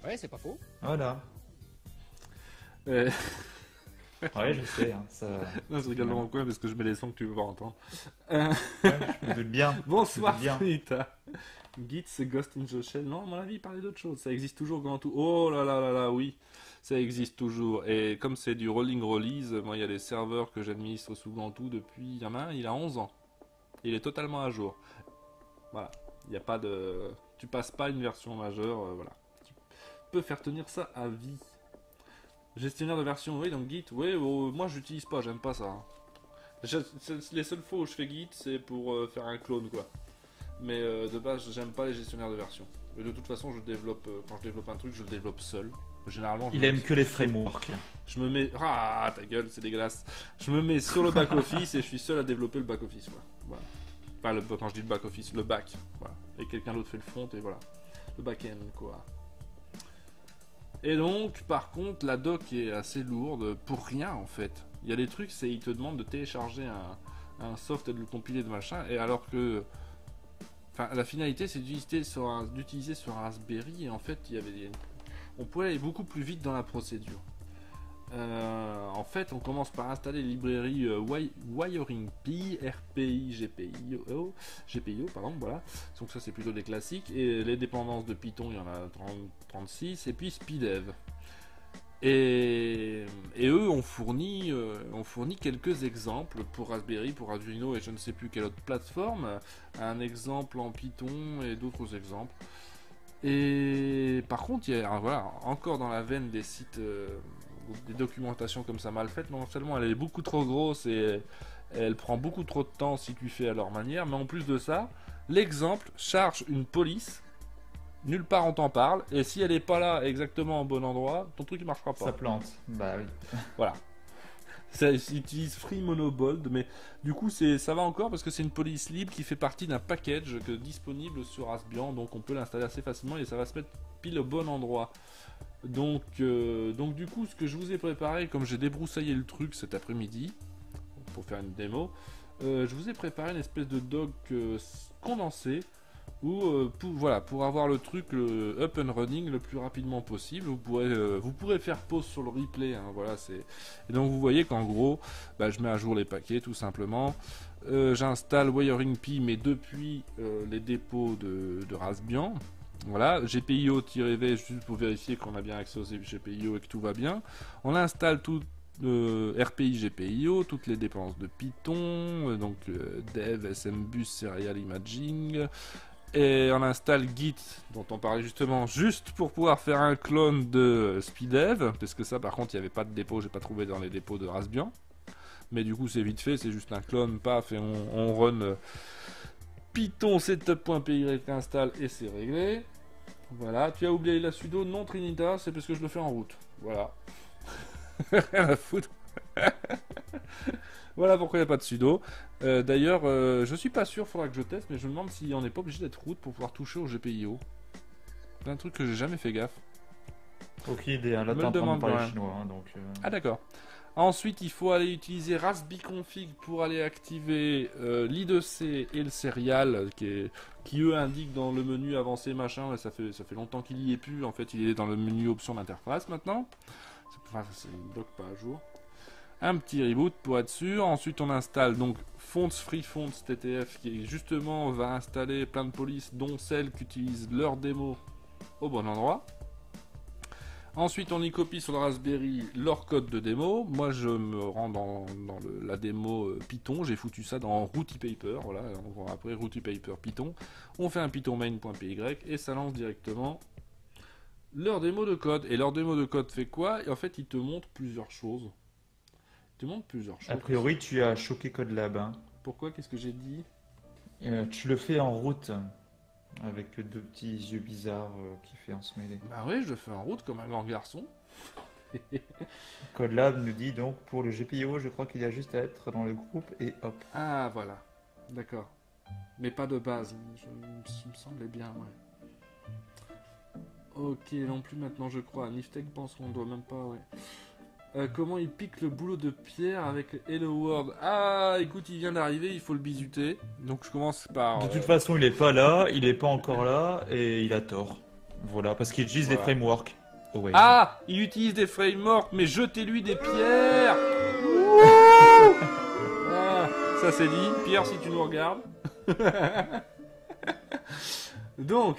Ouais, c'est pas faux. Voilà. Euh, Ouais, je sais, hein, ça... non, je rigole dans mon coin parce que je mets les sons que tu veux pas entendre. Ouais, je me doute bien. Bonsoir, Je me doute bien. Sunita. Git, c'est Ghost in the Shell. Non, à mon avis, il parlait d'autre chose. Ça existe toujours grand tout. Oh là là là là, oui. Ça existe toujours. Et comme c'est du rolling release, moi, il y a des serveurs que j'administre sous Gantou depuis... Il y en a un, il a 11 ans. Il est totalement à jour. Voilà. Il n'y a pas de... Tu passes pas une version majeure, voilà. Tu peux faire tenir ça à vie. Gestionnaire de version, oui, donc Git, oui, moi j'utilise pas, j'aime pas ça. Hein. Les seules fois où je fais Git, c'est pour faire un clone, quoi. Mais de base, j'aime pas les gestionnaires de version. Et de toute façon, quand je développe un truc, je le développe seul. Généralement, Il aime que les frameworks. je me mets... Ah, ta gueule, c'est dégueulasse. Je me mets sur le back-office et je suis seul à développer le back-office, quoi. Voilà. Enfin, quand je dis le back-office, le back. Voilà. Et quelqu'un d'autre fait le front et voilà. Le back-end, quoi. Et donc, par contre, la doc est assez lourde pour rien en fait. Il y a des trucs, ils te demandent de télécharger un soft et de le compiler de machin, et alors que, enfin, la finalité c'est d'utiliser sur un Raspberry, et en fait, on pouvait aller beaucoup plus vite dans la procédure. En fait, on commence par installer les librairies WiringP, RPI, GPIO, pardon, voilà. Donc ça c'est plutôt des classiques. Et les dépendances de Python, il y en a 36, et puis SpiDev. Et eux ont fourni quelques exemples pour Raspberry, pour Arduino et je ne sais plus quelle autre plateforme. Un exemple en Python et d'autres exemples. Et par contre, il y a voilà, encore dans la veine des sites, des documentations comme ça mal faites, non seulement elle est beaucoup trop grosse et elle prend beaucoup trop de temps si tu fais à leur manière, mais en plus de ça, l'exemple charge une police, nulle part on t'en parle, et si elle est pas là exactement au bon endroit, ton truc il marchera pas. Ça plante. Bah oui. Voilà. Ça utilise Free Monobold, mais du coup ça va encore parce que c'est une police libre qui fait partie d'un package disponible sur Raspbian, donc on peut l'installer assez facilement et ça va se mettre pile au bon endroit. Donc du coup, ce que je vous ai préparé, comme j'ai débroussaillé le truc cet après-midi pour faire une démo, je vous ai préparé une espèce de doc condensé où pour avoir le truc up and running le plus rapidement possible, vous pourrez faire pause sur le replay, hein, voilà, et donc vous voyez qu'en gros, je mets à jour les paquets tout simplement. J'installe WiringP mais depuis les dépôts de Raspbian. Voilà, GPIO-V juste pour vérifier qu'on a bien accès aux GPIO et que tout va bien. On installe tout RPI GPIO, toutes les dépendances de Python, donc Dev, SMBus, Serial Imaging. Et on installe Git, dont on parlait justement, juste pour pouvoir faire un clone de SpiDev, parce que ça par contre il n'y avait pas de dépôt, j'ai pas trouvé dans les dépôts de Raspbian. Mais du coup c'est vite fait, c'est juste un clone, paf, et on run Python setup.py installe et c'est réglé. Voilà, tu as oublié la sudo, non Trinita, c'est parce que je le fais en route. Voilà. Rien à foutre. Voilà pourquoi il n'y a pas de sudo. D'ailleurs, je suis pas sûr, faudra que je teste, mais je me demande si on n'est pas obligé d'être root pour pouvoir toucher au GPIO. C'est un truc que j'ai jamais fait gaffe. Ok, idéal. Là, Me t'es le en train de demande parler quand même. chinois, hein, donc... Ah d'accord. Ensuite, il faut aller utiliser raspbiconfig pour aller activer l'I2C et le serial qui eux indiquent dans le menu avancé machin. Là, ça fait longtemps qu'il y est plus. En fait, il est dans le menu option d'interface maintenant. Enfin, c'est une bloc pas à jour. Un petit reboot pour être sûr. Ensuite, on installe donc Fonts Free Fonts TTF qui justement va installer plein de polices, dont celles qui utilisent leur démo au bon endroit. Ensuite, on y copie sur le Raspberry leur code de démo. Moi, je me rends dans la démo Python. J'ai foutu ça dans Routy Paper. Voilà, on va après Routy Paper Python. On fait un python main.py et ça lance directement leur démo de code. Et leur démo de code fait quoi? Et en fait, il te montre plusieurs choses. Il te montre plusieurs choses. A priori, tu as choqué CodeLab. Hein. Pourquoi? Qu'est-ce que j'ai dit? Tu le fais en route, avec deux petits yeux bizarres qui fait en se mêler. Bah oui, je le fais en route comme un grand garçon. CodeLab nous dit donc pour le GPIO, je crois qu'il y a juste à être dans le groupe et hop. Ah, voilà. D'accord. Mais pas de base. Il me semblait bien, ouais. Ok, non plus maintenant, je crois. Niftech pense qu'on doit même pas, ouais. Comment il pique le boulot de Pierre avec Hello World? Ah, écoute, il vient d'arriver, il faut le bisuter. Donc je commence par... De toute façon, il est pas là, il est pas encore là et il a tort. Voilà, parce qu'il utilise des Voilà. frameworks. Oh, ouais. Ah, il utilise des frameworks, mais jetez-lui des pierres. Ah, ça c'est dit. Pierre, si tu nous regardes. Donc...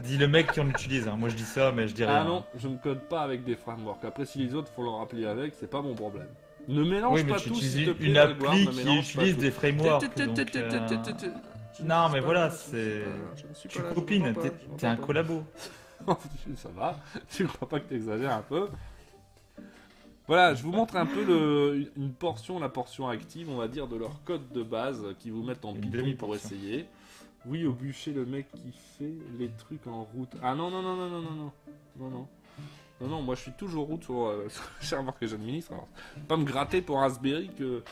Dis le mec qui en utilise, hein. Moi je dis ça, mais je dis rien. Ah non, je ne code pas avec des frameworks. Après, si les autres font leur appli avec, c'est pas mon problème. Ne mélange Oui, mais pas tu tout, utilises s'il te plaît, une Grégoire, appli ne qui mélange pas utilise tout. des frameworks. donc, Je ne Non, suis mais pas voilà, là, c'est. je ne suis pas Tu là, je copines, n'entends pas, je t'es n'entends un pas. collabo. Ça va, tu crois pas que t'exagères un peu? Voilà, je vous montre un peu une portion, la portion active, on va dire, de leur code de base qui vous mettent en Une Python pour demi-portion. essayer. Oui, au bûcher, le mec qui fait les trucs en route. Ah non, non, non, non, non, non, non, non, non. Non, non, moi je suis toujours route sur le serveur que j'administre. Alors, pas me gratter pour Raspberry que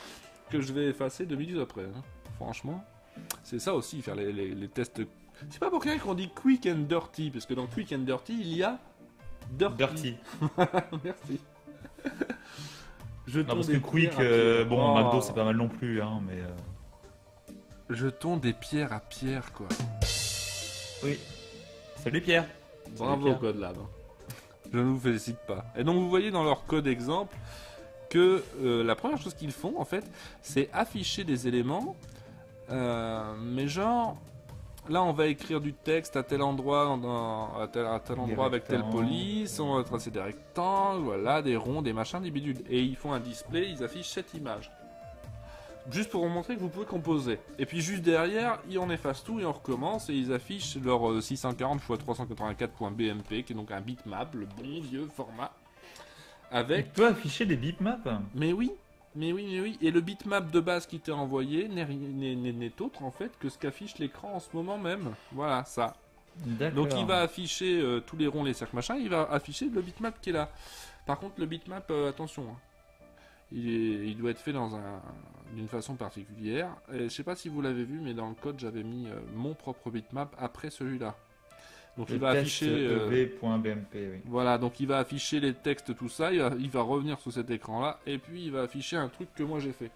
je vais effacer 2 minutes après. Hein. Franchement, c'est ça aussi, faire les tests. C'est pas pour rien qu'on dit quick and dirty, parce que dans quick and dirty, il y a dirty. Dirty. Merci. Non, parce que Quick, bon, McDo c'est pas mal non plus, hein, mais. Jetons des pierres à pierre, quoi. Oui. Salut Pierre. Bravo Pierre. Code Lab. Je ne vous félicite pas. Et donc vous voyez dans leur code exemple que la première chose qu'ils font en fait, c'est afficher des éléments, mais genre là on va écrire du texte à tel endroit, à tel endroit avec telle rectangles. police, on va tracer des rectangles, voilà, des ronds, des machins, des bidules. Et ils font un display, ils affichent cette image. Juste pour vous montrer que vous pouvez composer. Et puis juste derrière, ils en effacent tout et on recommence et ils affichent leur 640 x 384.bmp qui est donc un bitmap, le bon vieux format. Avec... Tu peux afficher des bitmaps. Mais oui, mais oui, mais oui. Et le bitmap de base qui t'est envoyé n'est autre en fait que ce qu'affiche l'écran en ce moment même. Voilà, ça. D'accord. Donc il va afficher tous les ronds, les cercles, machin, il va afficher le bitmap qui est là. Par contre, le bitmap, attention, hein. Il doit être fait d'une façon particulière. Et je sais pas si vous l'avez vu, mais dans le code, j'avais mis mon propre bitmap après celui-là. Donc Le il va test afficher... ev.bmp, oui. Voilà, donc il va afficher les textes, tout ça, il va revenir sur cet écran-là, et puis il va afficher un truc que moi j'ai fait.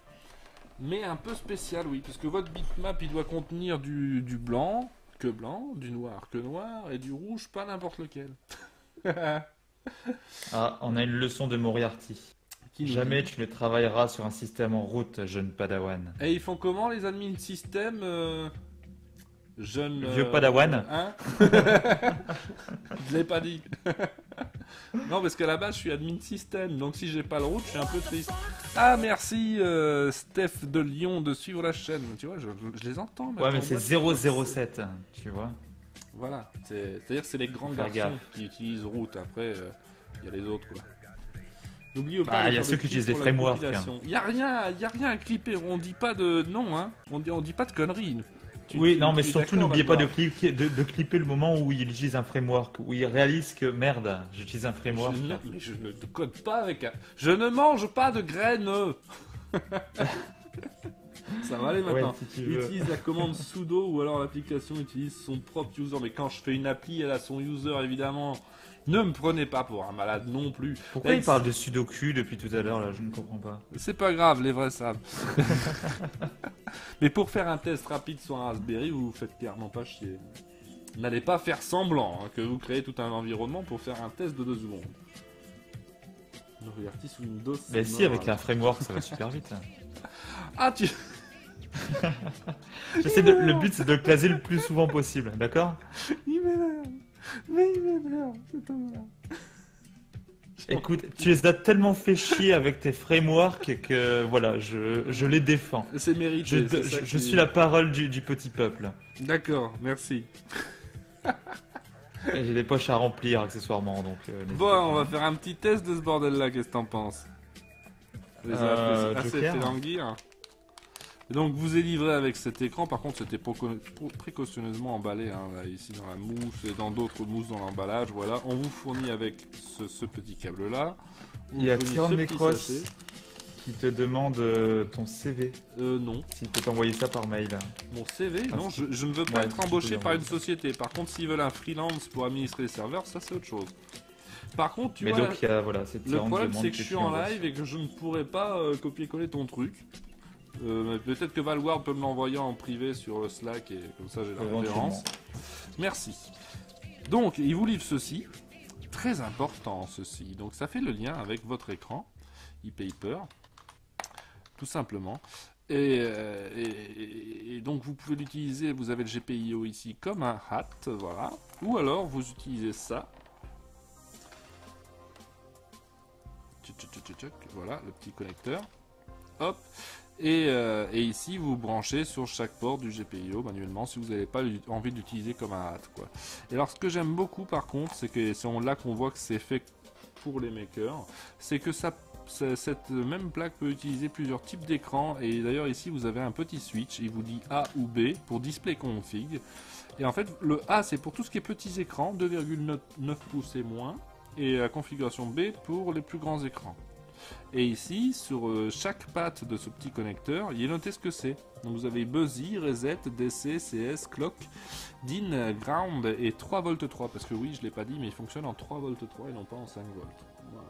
Mais un peu spécial, oui, parce que votre bitmap, il doit contenir du blanc, du noir, que noir, et du rouge, pas n'importe lequel. Ah, on a une leçon de Moriarty. Qui nous Jamais dit. tu ne travailleras sur un système en route, jeune padawan. Et ils font comment les admins système jeune... Vieux padawan. Hein. Je l'ai pas dit. Non, parce qu'à la base, je suis admin système, donc si j'ai pas le route, je suis un peu triste. Ah, merci Steph de Lyon de suivre la chaîne. Tu vois, je les entends. Ouais, mais c'est maintenant. 007, tu vois. Voilà, c'est-à-dire que c'est les grands Faire garçons gaffe. qui utilisent route. Après, il y a les autres, quoi. N'oubliez pas. Bah, de il y a faire ceux des qui utilisent clips des pour la frameworks. compilation. Il y a rien à clipper. On dit pas de non, hein. On dit pas de conneries. Oui, non, mais Tu es surtout d'accord, n'oubliez pas de Valvar? clipper le moment où il utilise un framework, où il réalise que merde, j'utilise un framework. Mais je ne te code pas avec un... Je ne mange pas de graines. Ça va aller maintenant. Ouais, si tu veux. Utilise la commande sudo ou alors l'application utilise son propre user. Mais quand je fais une appli, elle a son user évidemment. Ne me prenez pas pour un malade non plus. Pourquoi Là, il parle de sudoku depuis tout à l'heure là? Je ne comprends pas. C'est pas grave, les vrais savent. Mais pour faire un test rapide sur un Raspberry, vous vous faites clairement pas chier. N'allez pas faire semblant que vous créez tout un environnement pour faire un test de 2 secondes. Regardez sous Windows. Mais si, avec un framework, ça va super vite. Ah, tu... Le but, c'est de le caser le plus souvent possible, d'accord? Il m'énerve. Mais il m'énerve. C'est un malade. Écoute, tu les as tellement fait chier avec tes frameworks que voilà, je les défends. C'est mérité. c'est ça Je qui- suis la parole du petit peuple. D'accord, merci. Et j'ai des poches à remplir accessoirement, donc. n'hésitez Bon, pas. on va faire un petit test de ce bordel-là. Qu'est-ce que t'en penses? Les assez Joker. fait languir. Et donc, vous est livré avec cet écran. Par contre, c'était précautionneusement emballé, hein, là, ici dans la mousse et dans d'autres mousses dans l'emballage. Voilà, on vous fournit avec ce petit câble-là. On Il y a vous fournit Tyrone ce petit Necros sachet. qui te demande ton CV. Non. S'il peut t'envoyer ça par mail. Mon CV, Ah, non, si. je ne veux pas Ouais, être tu peux embauché par l'envoyer. une société. Par contre, s'ils veulent un freelance pour administrer les serveurs, ça c'est autre chose. Par contre, tu Mais vois, donc, il y a, voilà, c'est le Tyrone problème demande c'est que je tu suis lui en envoies live ça. et que je ne pourrais pas copier-coller ton truc. Mais peut-être que Valward peut me l'envoyer en privé sur Slack et comme ça j'ai la Éventuellement. référence. Merci. Donc, il vous livre ceci. Très important ceci. Donc, ça fait le lien avec votre écran e-paper. Tout simplement. Et donc, vous pouvez l'utiliser. Vous avez le GPIO ici comme un hat. Voilà. Ou alors, vous utilisez ça. Voilà, le petit connecteur. Hop. Et ici, vous branchez sur chaque port du GPIO manuellement si vous n'avez pas envie d'utiliser comme un hat, quoi. Et alors, ce que j'aime beaucoup, par contre, c'est que c'est là qu'on voit que c'est fait pour les makers, c'est que cette même plaque peut utiliser plusieurs types d'écrans. Et d'ailleurs, ici, vous avez un petit switch. Il vous dit A ou B pour display config. Et en fait, le A, c'est pour tout ce qui est petits écrans, 2,9 pouces et moins. Et la configuration B pour les plus grands écrans. Et ici, sur chaque patte de ce petit connecteur, il est noté ce que c'est. Donc vous avez Buzzy, Reset, DC, CS, Clock, DIN, Ground et 3V3. Parce que oui, je ne l'ai pas dit, mais il fonctionne en 3V3 et non pas en 5V. Voilà.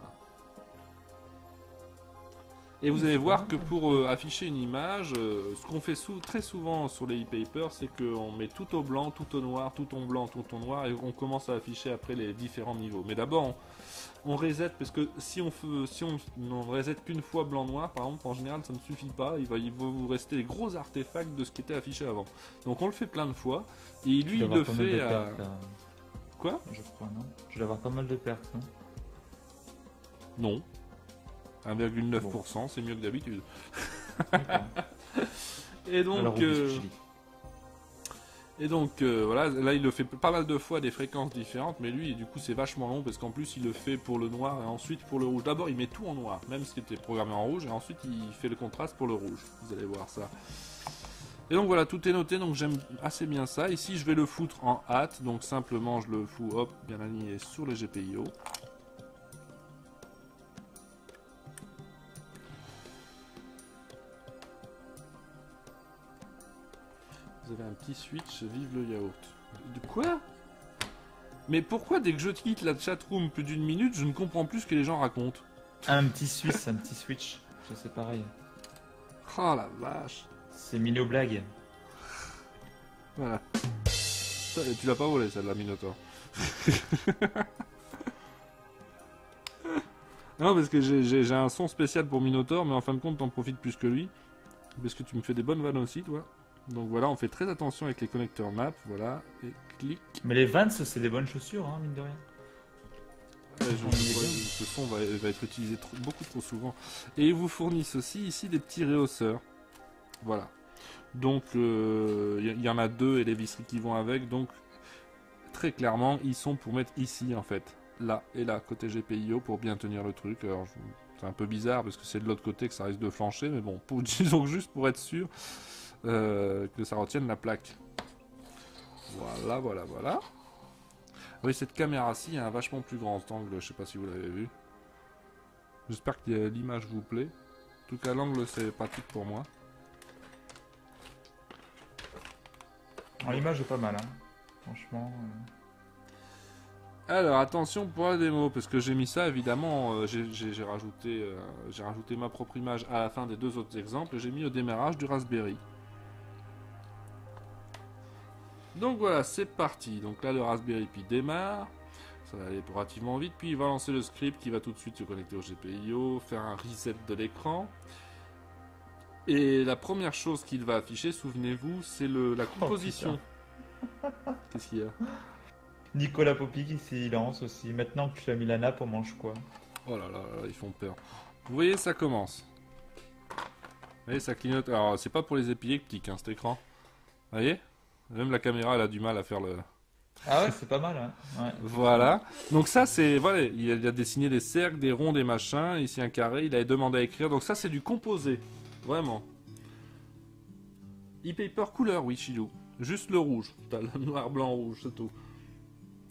Et vous allez voir que pour afficher une image, ce qu'on fait très souvent sur les e-papers, c'est qu'on met tout au blanc, tout au noir, tout en blanc, tout en noir, et on commence à afficher après les différents niveaux. Mais d'abord, on reset, parce que si on ne reset qu'une fois blanc-noir, par exemple, en général, ça ne suffit pas. Il va vous rester des gros artefacts de ce qui était affiché avant. Donc on le fait plein de fois, et lui, il le fait à... Quoi ? Je crois, non? Je dois avoir pas mal de pertes, non? Non. 1,9%, c'est mieux que d'habitude. Et donc, Alors, voilà, là il le fait pas mal de fois à des fréquences différentes, mais lui du coup c'est vachement long parce qu'en plus il le fait pour le noir et ensuite pour le rouge. D'abord il met tout en noir, même ce qui était programmé en rouge, et ensuite il fait le contraste pour le rouge. Vous allez voir ça. Et donc voilà, tout est noté, donc j'aime assez bien ça. Ici je vais le foutre en hâte, donc simplement je le fous, hop, bien aligné sur le GPIO. Vous avez un petit switch, vive le yaourt. De quoi? Mais pourquoi dès que je quitte la chatroom plus d'une minute, je ne comprends plus ce que les gens racontent? Un petit Suisse, un petit Switch. Ça c'est pareil. Oh la vache. C'est Mino Blague. Voilà. Ça, tu l'as pas volé celle-là, Minotaur. Non, parce que j'ai un son spécial pour Minotaur, mais en fin de compte, t'en profites plus que lui. Parce que tu me fais des bonnes vannes aussi, toi. Donc voilà, on fait très attention avec les connecteurs NAP, voilà, et clic. Mais les Vans, c'est des bonnes chaussures, hein, mine de rien. Ce son va être utilisé beaucoup trop souvent. Et ils vous fournissent aussi ici des petits réhausseurs. Voilà. Donc il y en a 2 et les visseries qui vont avec. Donc très clairement, ils sont pour mettre ici en fait. Là et là, côté GPIO, pour bien tenir le truc. Alors c'est un peu bizarre parce que c'est de l'autre côté que ça risque de flancher. Mais bon, disons juste pour être sûr que ça retienne la plaque. Voilà, voilà, voilà. Oui, cette caméra-ci a un vachement plus grand angle, je sais pas si vous l'avez vu. J'espère que l'image vous plaît. En tout cas, l'angle c'est pratique pour moi. L'image est pas mal, hein. Franchement. Alors, attention pour la démo, parce que j'ai mis ça, évidemment, j'ai rajouté ma propre image à la fin des 2 autres exemples, et j'ai mis au démarrage du Raspberry. Donc voilà, c'est parti. Donc là, le Raspberry Pi démarre. Ça va aller relativement vite. Puis il va lancer le script qui va tout de suite se connecter au GPIO, faire un reset de l'écran. Et la première chose qu'il va afficher, souvenez-vous, c'est la composition. Qu'est-ce qu'il y a? Nicolas Popi qui s'y lance aussi. Maintenant que tu as mis la nappe, on mange quoi? Oh là là, ils font peur. Vous voyez, ça commence. Vous voyez, ça clignote. Alors, c'est pas pour les épileptiques, hein, cet écran. Vous voyez? Même la caméra, elle a du mal à faire le... Ah ouais, c'est pas mal, hein. Ouais. Voilà. Donc ça, c'est... Voilà, il a dessiné des cercles, des ronds, des machins. Ici, un carré. Il avait demandé à écrire. Donc ça, c'est du composé. Vraiment. E-paper couleur, oui, Chilou. Juste le rouge. T'as le noir, blanc, rouge, c'est tout.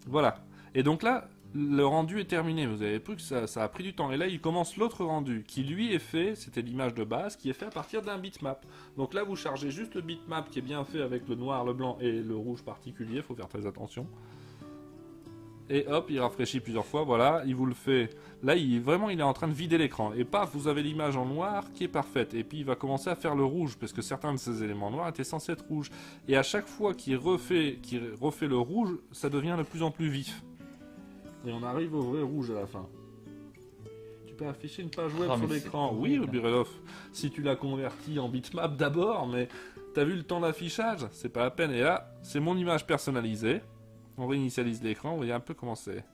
Voilà. Et donc là, le rendu est terminé. Vous avez vu que ça a pris du temps. Et là, il commence l'autre rendu, qui lui est fait, c'était l'image de base, qui est fait à partir d'un bitmap. Donc là, vous chargez juste le bitmap qui est bien fait avec le noir, le blanc et le rouge particulier. Il faut faire très attention. Et hop, il rafraîchit plusieurs fois. Voilà, il vous le fait. Là, il est en train de vider l'écran. Et paf, vous avez l'image en noir qui est parfaite. Et puis, il va commencer à faire le rouge, parce que certains de ces éléments noirs étaient censés être rouges. Et à chaque fois qu'il refait le rouge, ça devient de plus en plus vif. Et on arrive au vrai rouge à la fin. Tu peux afficher une page web sur l'écran. Oui, Birelov, si tu l'as converti en bitmap d'abord, mais t'as vu le temps d'affichage? C'est pas la peine. Et là, c'est mon image personnalisée. On réinitialise l'écran, vous voyez un peu comment c'est.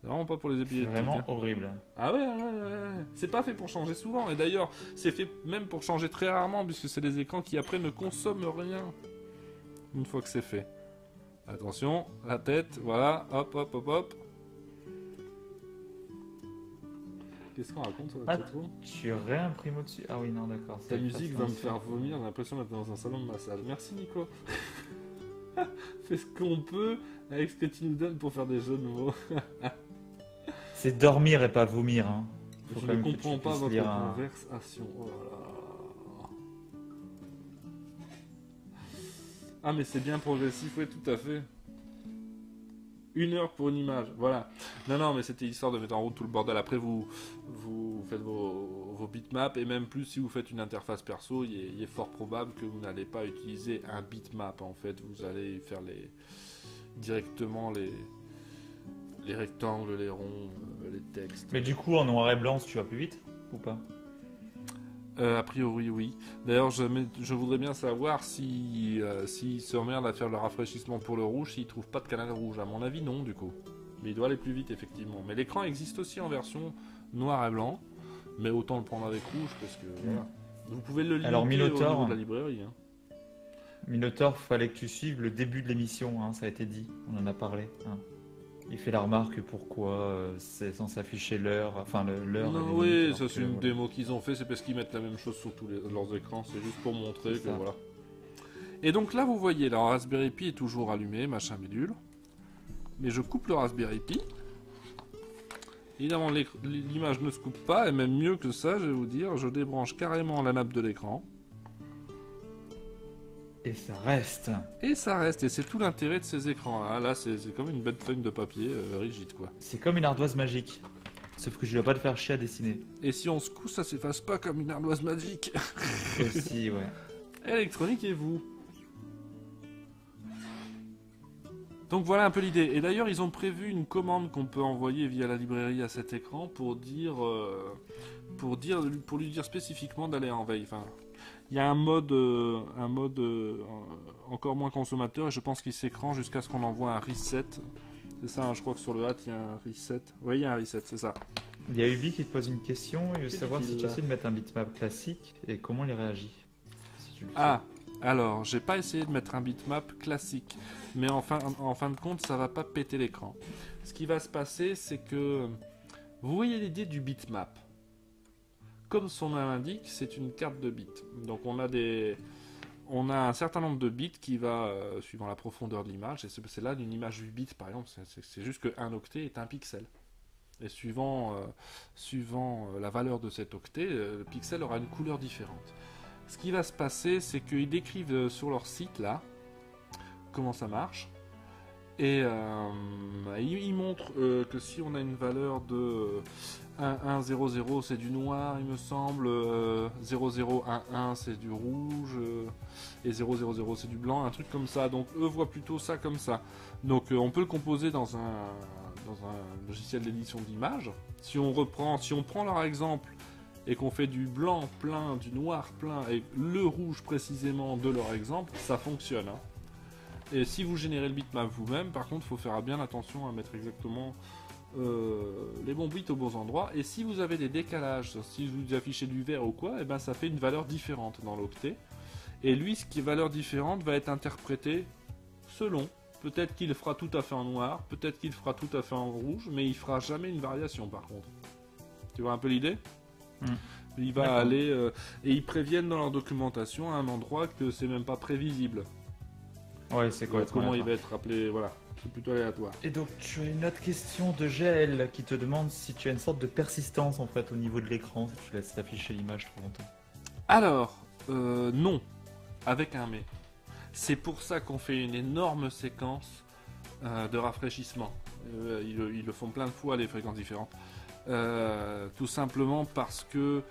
C'est vraiment pas pour les épileptiques. C'est vraiment horrible. Ah ouais. C'est pas fait pour changer souvent. Et d'ailleurs, c'est fait même pour changer très rarement, puisque c'est des écrans qui après ne consomment rien. Une fois que c'est fait. Attention, la tête, voilà, hop, hop, hop, hop. Qu'est-ce qu'on raconte sur la photo? Tu réimprimes au-dessus. Ah oui, non, d'accord. Ta musique va me faire vomir, j'ai l'impression d'être dans un salon de massage. Merci Nico. Fais ce qu'on peut avec ce que tu nous donnes pour faire des jeux de mots. C'est dormir et pas vomir. Hein. Je ne comprends pas votre conversation. Oh là là. Ah mais c'est bien progressif, oui tout à fait. 1 heure pour une image, voilà. Non, mais c'était histoire de mettre en route tout le bordel. Après, vous faites vos bitmaps, et même plus si vous faites une interface perso, il est fort probable que vous n'allez pas utiliser un bitmap, en fait. Vous allez faire directement les rectangles, les ronds, les textes. Mais du coup, en noir et blanc, tu vas plus vite, ou pas? A priori, oui. D'ailleurs, je voudrais bien savoir s'il se remet à faire le rafraîchissement pour le rouge, s'il trouve pas de canal rouge. À mon avis, non, du coup. Mais il doit aller plus vite, effectivement. Mais l'écran existe aussi en version noir et blanc. Mais autant le prendre avec rouge, parce que voilà. Vous pouvez le limiter au niveau de la librairie. Hein. Minotaur, fallait que tu suives le début de l'émission, hein, ça a été dit. On en a parlé. Hein. Il fait la remarque pourquoi c'est censé afficher l'heure, enfin l'heure. Non, oui, ça c'est une démo qu'ils ont fait, c'est parce qu'ils mettent la même chose sur tous leurs écrans, c'est juste pour montrer que voilà. Et donc là, vous voyez, le Raspberry Pi est toujours allumé, machin bidule. Mais je coupe le Raspberry Pi. Évidemment, l'image ne se coupe pas, et même mieux que ça, je vais vous dire, je débranche carrément la nappe de l'écran. Et ça reste. Et ça reste, et c'est tout l'intérêt de ces écrans-là. Là, c'est comme une belle feuille de papier rigide, quoi. C'est comme une ardoise magique. Sauf que je ne vais pas te faire chier à dessiner. Et si on secoue, ça s'efface pas comme une ardoise magique. Aussi, ouais. Électronique et vous. Donc voilà un peu l'idée. Et d'ailleurs, ils ont prévu une commande qu'on peut envoyer via la librairie à cet écran pour lui dire spécifiquement d'aller en veille. Enfin, Il y a un mode encore moins consommateur et je pense qu'il s'écran jusqu'à ce qu'on envoie un reset. C'est ça, hein, je crois que sur le hâte il y a un reset. Oui, il y a un reset, c'est ça. Il y a Ubi qui te pose une question, il veut Que savoir si dit-il, tu là essaies de mettre un bitmap classique et comment il réagit. Si tu le Ah, alors, j'ai pas essayé de mettre un bitmap classique, mais en fin de compte, ça va pas péter l'écran. Ce qui va se passer, c'est que vous voyez l'idée du bitmap. Comme son nom l'indique, c'est une carte de bits. Donc on a un certain nombre de bits qui va, suivant la profondeur de l'image, et c'est là d'une image 8 bits par exemple, c'est juste qu'un octet est un pixel. Et suivant la valeur de cet octet, le pixel aura une couleur différente. Ce qui va se passer, c'est qu'ils décrivent sur leur site là comment ça marche. Et ils montrent que si on a une valeur de 1100 c'est du noir, il me semble, 0011 c'est du rouge, et 000 c'est du blanc, un truc comme ça. Donc eux voient plutôt ça comme ça. Donc on peut le composer dans un logiciel d'édition d'images. Si on prend leur exemple et qu'on fait du blanc plein, du noir plein et le rouge précisément de leur exemple, ça fonctionne. Hein. Et si vous générez le bitmap vous-même, par contre, il faut faire bien attention à mettre exactement les bons bits aux bons endroits. Et si vous avez des décalages, si vous affichez du vert ou quoi, et ben ça fait une valeur différente dans l'octet. Et lui, ce qui est valeur différente va être interprété selon. Peut-être qu'il fera tout à fait en noir, peut-être qu'il fera tout à fait en rouge, mais il fera jamais une variation par contre. Tu vois un peu l'idée ? Il va aller et ils préviennent dans leur documentation à un endroit que c'est même pas prévisible. Ouais, c'est quoi Comment il va être appelé, voilà, c'est plutôt aléatoire. Et donc tu as une autre question de Gel qui te demande si tu as une sorte de persistance en fait au niveau de l'écran, si tu laisses afficher l'image trop longtemps. Alors, non, avec un mais. C'est pour ça qu'on fait une énorme séquence de rafraîchissement. Ils le font plein de fois, les fréquences différentes. Tout simplement parce que...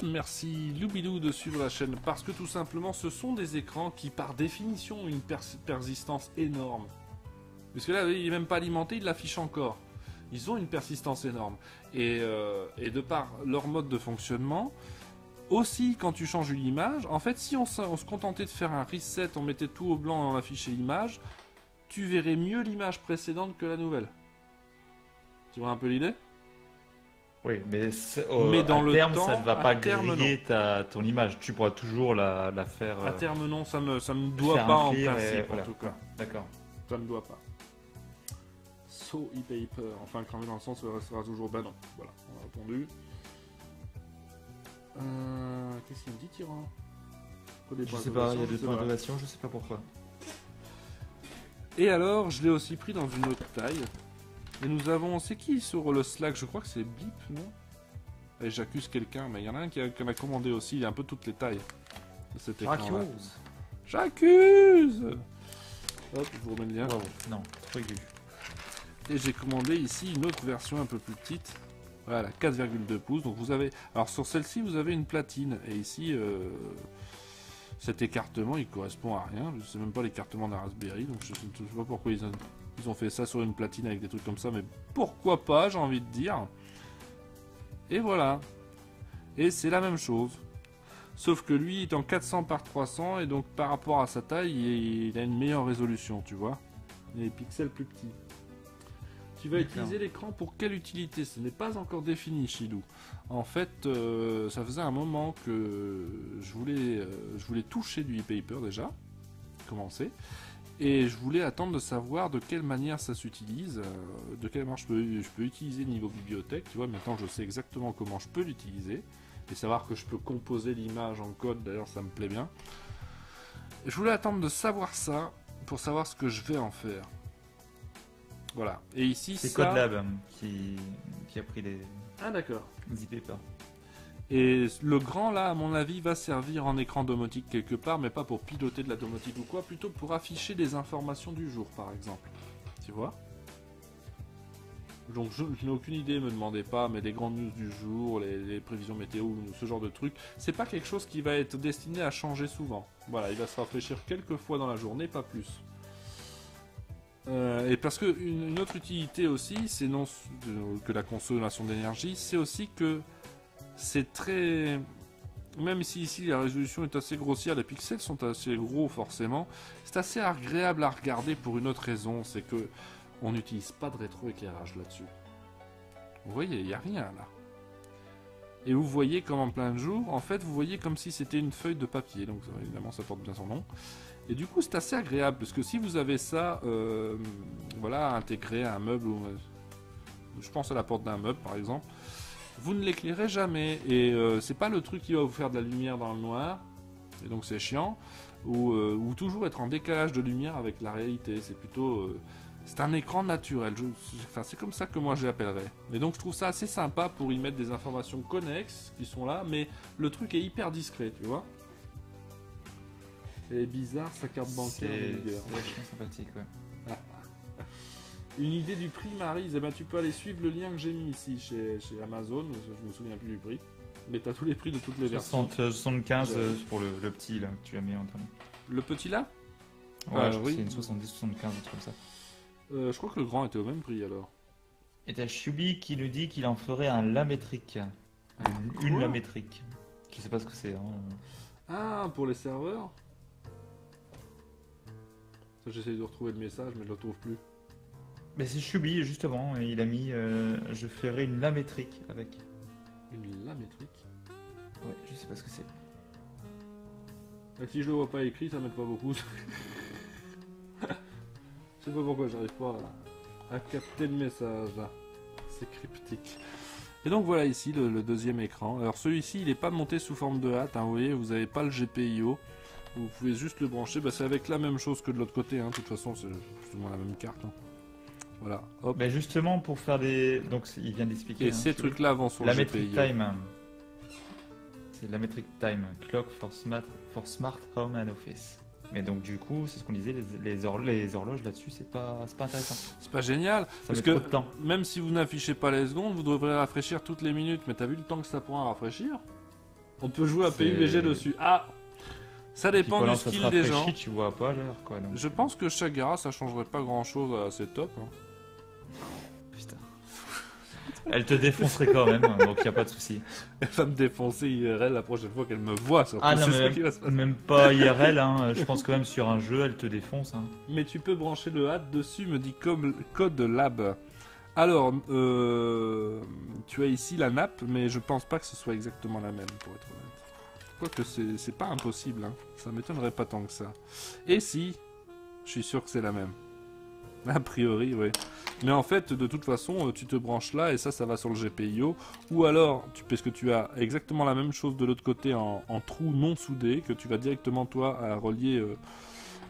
merci Loubilou de suivre la chaîne. Parce que tout simplement, ce sont des écrans qui, par définition, ont une persistance énorme. Parce que là, il n'est même pas alimenté, il l'affiche encore. Ils ont une persistance énorme. Et de par leur mode de fonctionnement... Aussi, quand tu changes une image, en fait, si on se contentait de faire un reset, on mettait tout au blanc et on affichait l'image, tu verrais mieux l'image précédente que la nouvelle. Tu vois un peu l'idée ? Oui, mais, mais dans le terme, temps, ça ne va pas terme, griller ton image. Tu pourras toujours la faire. À terme, non, ça ne doit pas en principe, voilà. en tout cas. D'accord. Ça ne doit pas. So e-paper, enfin, cramé dans le sens, ça restera toujours. Bah non, voilà, on a répondu. Qu'est-ce qu'il me dit, Tyran? Je sais pas, il y a des points d'innovation, je sais pas pourquoi. Et alors, je l'ai aussi pris dans une autre taille. Et nous avons, c'est qui sur le Slack? Je crois que c'est Bip, non? Et j'accuse quelqu'un, mais il y en a un qui en a commandé aussi, il y a un peu toutes les tailles de cet écran-là. J'accuse. Hop, je vous remets le lien. Bravo. Non, trop aigu. Et j'ai commandé ici une autre version un peu plus petite. Voilà, 4,2 pouces. Donc vous avez, alors sur celle-ci, vous avez une platine. Et ici, cet écartement, il correspond à rien. Je sais même pas l'écartement d'un Raspberry. Donc je sais pas pourquoi ils ont fait ça sur une platine avec des trucs comme ça. Mais pourquoi pas, j'ai envie de dire. Et voilà. Et c'est la même chose. Sauf que lui, il est en 400 par 300. Et donc par rapport à sa taille, il a une meilleure résolution, tu vois. Il a des pixels plus petits. Tu vas utiliser l'écran pour quelle utilité? Ce n'est pas encore défini, Chilou. En fait, ça faisait un moment que je voulais toucher du e-paper déjà, commencer, et je voulais attendre de savoir de quelle manière ça s'utilise, de quelle manière je peux utiliser niveau bibliothèque. Tu vois, maintenant je sais exactement comment je peux l'utiliser, et savoir que je peux composer l'image en code, d'ailleurs ça me plaît bien. Je voulais attendre de savoir ça, pour savoir ce que je vais en faire. Voilà. Et ici, c'est ça... CodeLab qui a pris les d'accord. e-papers. Et le grand, là, à mon avis, va servir en écran domotique quelque part, mais pas pour piloter de la domotique ou quoi, plutôt pour afficher des informations du jour, par exemple. Tu vois? Donc, je n'ai aucune idée, me demandez pas, mais les grandes news du jour, les prévisions météo, ce genre de trucs, c'est pas quelque chose qui va être destiné à changer souvent. Voilà, il va se rafraîchir quelques fois dans la journée, pas plus. Et parce que une autre utilité aussi, c'est non que la consommation d'énergie, c'est aussi que c'est très même si ici la résolution est assez grossière, les pixels sont assez gros forcément, c'est assez agréable à regarder pour une autre raison, c'est que on n'utilise pas de rétroéclairage là-dessus. Vous voyez, il n'y a rien là. Et vous voyez comme en plein jour, en fait vous voyez comme si c'était une feuille de papier, donc évidemment ça porte bien son nom. Et du coup c'est assez agréable, parce que si vous avez ça, voilà, intégré à un meuble, ou je pense à la porte d'un meuble par exemple, vous ne l'éclairez jamais, et c'est pas le truc qui va vous faire de la lumière dans le noir, et donc c'est chiant, ou toujours être en décalage de lumière avec la réalité, c'est plutôt... c'est un écran naturel, enfin, c'est comme ça que moi je l'appellerais. Et donc je trouve ça assez sympa pour y mettre des informations connexes qui sont là, mais le truc est hyper discret, tu vois. Et bizarre sa carte bancaire. C'est vachement sympathique, ouais. Une idée du prix, Maryse, eh ben, tu peux aller suivre le lien que j'ai mis ici chez Amazon, je me souviens plus du prix. Mais t'as tous les prix de toutes les versions. 75 pour le petit là que tu as mis en train. Le petit là? Ouais, je crois oui. que c'est une 70, 75, un truc comme ça. Je crois que le grand était au même prix alors. Et t'as Shubi qui nous dit qu'il en ferait un lamétrique. Une lamétrique. Je sais pas ce que c'est. Hein. Ah, pour les serveurs? J'essaie de retrouver le message, mais je le retrouve plus. Mais c'est Shubi justement, et il a mis je ferai une lamétrique avec. Une lamétrique? Ouais, je sais pas ce que c'est. Et si je le vois pas écrit, ça m'aide pas beaucoup. Je sais pas pourquoi j'arrive pas à capter le message là. C'est cryptique. Et donc voilà ici le deuxième écran. Alors celui-ci il n'est pas monté sous forme de hâte, hein, vous voyez, vous n'avez pas le GPIO. Vous pouvez juste le brancher, bah, c'est avec la même chose que de l'autre côté, hein. De toute façon c'est plus ou moins la même carte. Hein. Voilà, hop. Ben justement pour faire des... Donc il vient d'expliquer. Et ces trucs-là vont sur le Lamétrique GPIO. time. C'est Lamétrique time. Clock for smart home and office. Mais donc du coup, c'est ce qu'on disait, les horloges là-dessus, c'est pas intéressant. C'est pas génial, Ça parce met que trop de temps. même si vous n'affichez pas les secondes, vous devrez rafraîchir toutes les minutes. Mais t'as vu le temps que ça prend à rafraîchir? On peut jouer à PUBG dessus. Ah, ça dépend du skill des gens. Tu vois pas l'heure quoi. Donc... Je pense que Shagara, ça changerait pas grand-chose à ses tops. Hein. Putain. Elle te défoncerait quand même, donc il y a pas de souci. Elle va me défoncer IRL la prochaine fois qu'elle me voit. Surtout, Ah non, c'est mais ça qui va se passer. même pas IRL, hein. Je pense que même sur un jeu, elle te défonce. Hein. Mais tu peux brancher le HAT dessus, me dit Code Lab. Alors, tu as ici la nappe, mais je pense pas que ce soit exactement la même, pour être honnête. Quoique c'est pas impossible, hein. Ça m'étonnerait pas tant que ça. Et si, je suis sûr que c'est la même. A priori, oui. Mais en fait, de toute façon, tu te branches là et ça va sur le GPIO. Ou alors, parce que tu as exactement la même chose de l'autre côté en trou non soudé, que tu vas directement, toi, à relier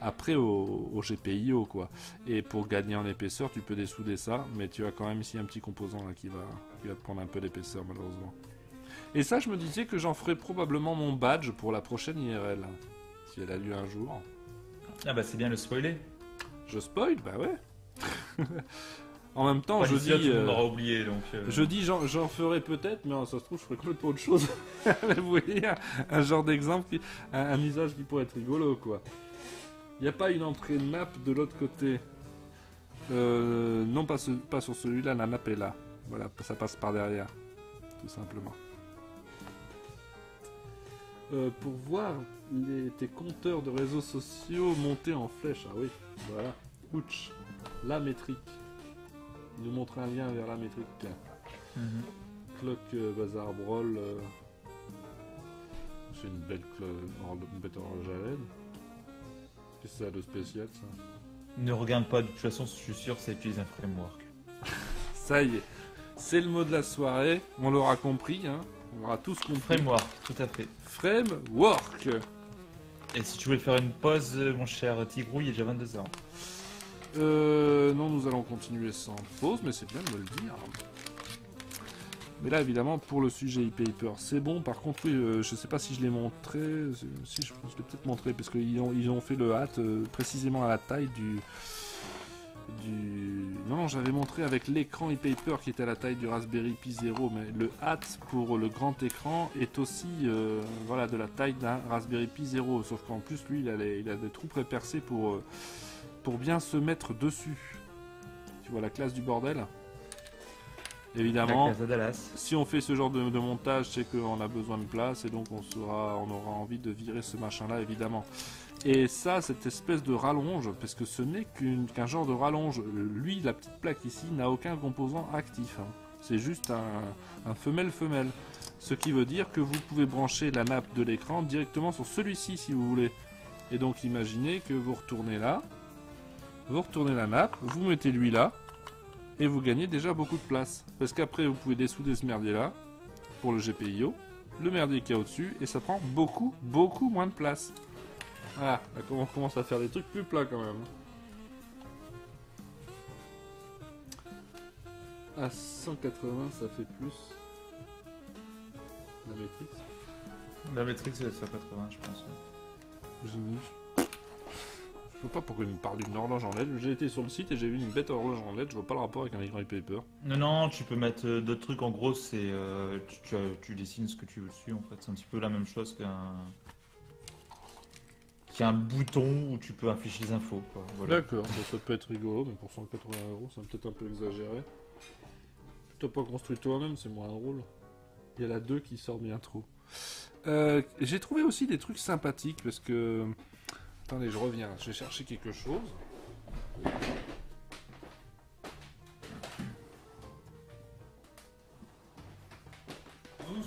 après au GPIO, quoi. Et pour gagner en épaisseur, tu peux dessouder ça, mais tu as quand même ici un petit composant là, qui va te prendre un peu d'épaisseur, malheureusement. Et ça, je me disais que j'en ferai probablement mon badge pour la prochaine IRL, si elle a lieu un jour. Ah bah c'est bien le spoiler. Je spoil, bah ouais. En même temps, je dis, tout le monde aura oublié, donc. Je dis, j'en ferai peut-être, mais ça se trouve, je ferai complètement autre chose. Mais vous voyez, un genre d'exemple, un usage qui pourrait être rigolo, quoi. Il n'y a pas une entrée nappe de l'autre côté. Non, pas sur celui-là, la nappe est là. Voilà, ça passe par derrière, tout simplement. Pour voir tes compteurs de réseaux sociaux montés en flèche. Ah oui, voilà. Ouch, la métrique. Il nous montre un lien vers la métrique. Clock Bazar Brawl. C'est une belle horloge à LED. Qu'est-ce que ça a de spécial, ça? Ne regarde pas, de toute façon, je suis sûr que ça utilise un framework. Ça y est, c'est le mot de la soirée. On l'aura compris, hein. On aura tous compris. Framework, tout à fait. Framework. Et si tu veux faire une pause, mon cher Tigrou, il est déjà 22h. Non, nous allons continuer sans pause, mais c'est bien de me le dire. Mais là, évidemment, pour le sujet e-paper, c'est bon. Par contre, oui, je sais pas si je l'ai montré. Si, je l'ai peut-être montré, parce qu'ils ont fait le hâte précisément à la taille du... Non, j'avais montré avec l'écran e-paper qui était à la taille du Raspberry Pi 0, mais le hâte pour le grand écran est aussi voilà, de la taille d'un Raspberry Pi 0, sauf qu'en plus, lui, il a des trous prépercés pour bien se mettre dessus. Tu vois la classe du bordel? La Évidemment, Casa Dallas. si on fait ce genre de montage, c'est qu'on a besoin de place et donc on aura envie de virer ce machin-là, évidemment. Et ça, cette espèce de rallonge, parce que ce n'est qu'un genre de rallonge, lui, la petite plaque ici, n'a aucun composant actif. Hein. C'est juste un femelle-femelle. Ce qui veut dire que vous pouvez brancher la nappe de l'écran directement sur celui-ci si vous voulez. Et donc imaginez que vous retournez là, vous retournez la nappe, vous mettez lui là, et vous gagnez déjà beaucoup de place. Parce qu'après vous pouvez dessouder ce merdier là, pour le GPIO, le merdier qu'il y a au-dessus, et ça prend beaucoup moins de place. Voilà, là on commence à faire des trucs plus plats quand même. À 180 ça fait plus. La maîtrise. La métrique, c'est 180, je pense. Je vois pas pourquoi il me parle d'une horloge en LED. J'ai été sur le site et j'ai vu une bête horloge en LED. Je vois pas le rapport avec un écran e-paper. Non, tu peux mettre d'autres trucs. En gros, c'est tu dessines ce que tu veux dessus. En fait, c'est un petit peu la même chose qu'un bouton où tu peux afficher les infos. Quoi. Voilà. D'accord, ça peut être rigolo, mais pour 180 €, c'est peut-être un peu exagéré. T'as pas construit toi-même, c'est moins drôle. Il y a la 2 qui sort bien trop. J'ai trouvé aussi des trucs sympathiques parce que... Attendez, je reviens, je vais chercher quelque chose.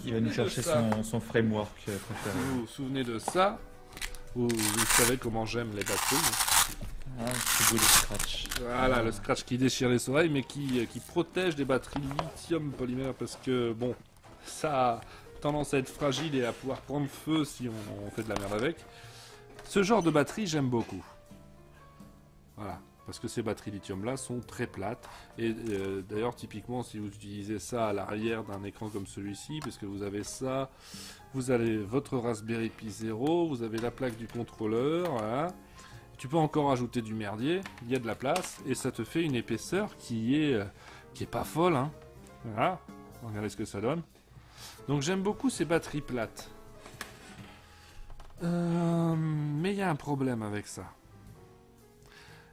Il va nous chercher son framework préféré. Vous vous souvenez de ça? Vous savez comment j'aime les batteries. Ah, c'est beau le scratch. Voilà, le scratch qui déchire les oreilles, mais qui protège des batteries lithium polymère parce que, bon, ça a tendance à être fragile et à pouvoir prendre feu si on fait de la merde avec. Ce genre de batterie, j'aime beaucoup. Voilà, parce que ces batteries lithium-là sont très plates. Et d'ailleurs, typiquement, si vous utilisez ça à l'arrière d'un écran comme celui-ci, parce que vous avez ça, vous avez votre Raspberry Pi 0, vous avez la plaque du contrôleur, voilà. Tu peux encore ajouter du merdier, il y a de la place, et ça te fait une épaisseur qui est pas folle, hein. Voilà, regardez ce que ça donne. Donc j'aime beaucoup ces batteries plates. Mais il y a un problème avec ça.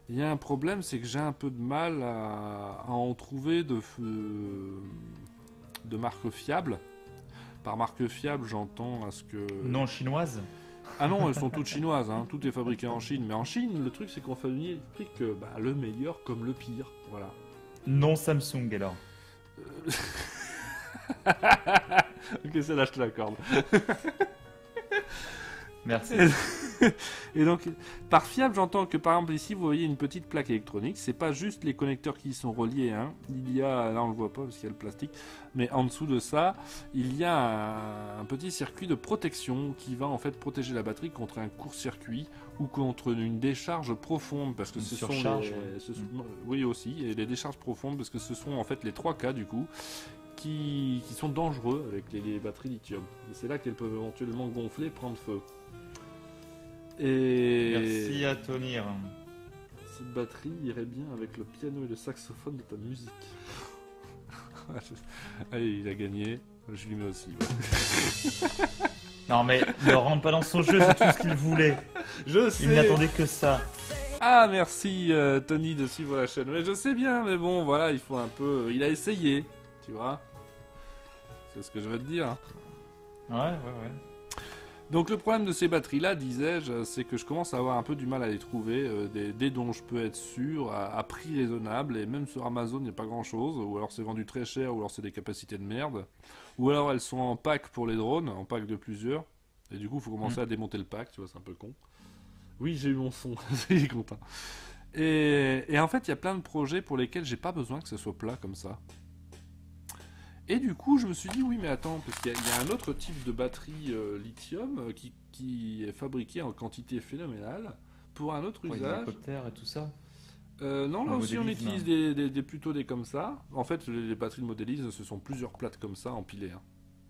Il y a un problème, c'est que j'ai un peu de mal à en trouver de marques fiables. Par marque fiable, j'entends à ce que... Non chinoise. Ah non, elles sont toutes chinoises, hein. Tout est fabriqué en Chine. Mais en Chine, le truc, c'est qu'on fabrique le meilleur comme le pire. Voilà. Non Samsung alors. Ok, celle-là, je te l'accorde. Merci. Et donc, par fiable, j'entends que par exemple ici, vous voyez une petite plaque électronique. C'est pas juste les connecteurs qui y sont reliés. Hein. Il y a, là on le voit pas parce qu'il y a le plastique, mais en dessous de ça, il y a un petit circuit de protection qui va en fait protéger la batterie contre un court-circuit ou contre une décharge profonde parce que Une ce surcharge, sont oui aussi, et les décharges profondes parce que ce sont en fait les 3 cas du coup. Qui sont dangereux avec les batteries lithium. Et c'est là qu'elles peuvent éventuellement gonfler et prendre feu. Et Merci à tenir. cette batterie irait bien avec le piano et le saxophone de ta musique. Allez, il a gagné. Je lui mets aussi. Ouais. Non mais ne rentre pas dans son jeu, c'est tout ce qu'il voulait. Je sais. Il n'attendait que ça. Ah merci Tony de suivre la chaîne. Mais je sais bien, mais bon voilà, il faut un peu. Il a essayé, tu vois. C'est ce que je veux te dire. Ouais. Donc le problème de ces batteries-là, disais-je, c'est que je commence à avoir un peu du mal à les trouver, des dont je peux être sûr, à prix raisonnable, et même sur Amazon, il n'y a pas grand-chose, ou alors c'est vendu très cher, ou alors c'est des capacités de merde, ou alors elles sont en pack pour les drones, en pack de plusieurs, et du coup il faut commencer à démonter le pack, tu vois, c'est un peu con. Oui, j'ai eu mon son, il est content. Et en fait, il y a plein de projets pour lesquels j'ai pas besoin que ce soit plat comme ça. Et du coup, je me suis dit, oui, mais attends, parce qu'il y a un autre type de batterie lithium qui est fabriqué en quantité phénoménale pour un autre Ouais, usage. hélicoptère et tout ça. Non, là Le aussi, on modélisme. utilise plutôt des comme ça. En fait, les batteries de modélisme, ce sont plusieurs plates comme ça empilées. Hein.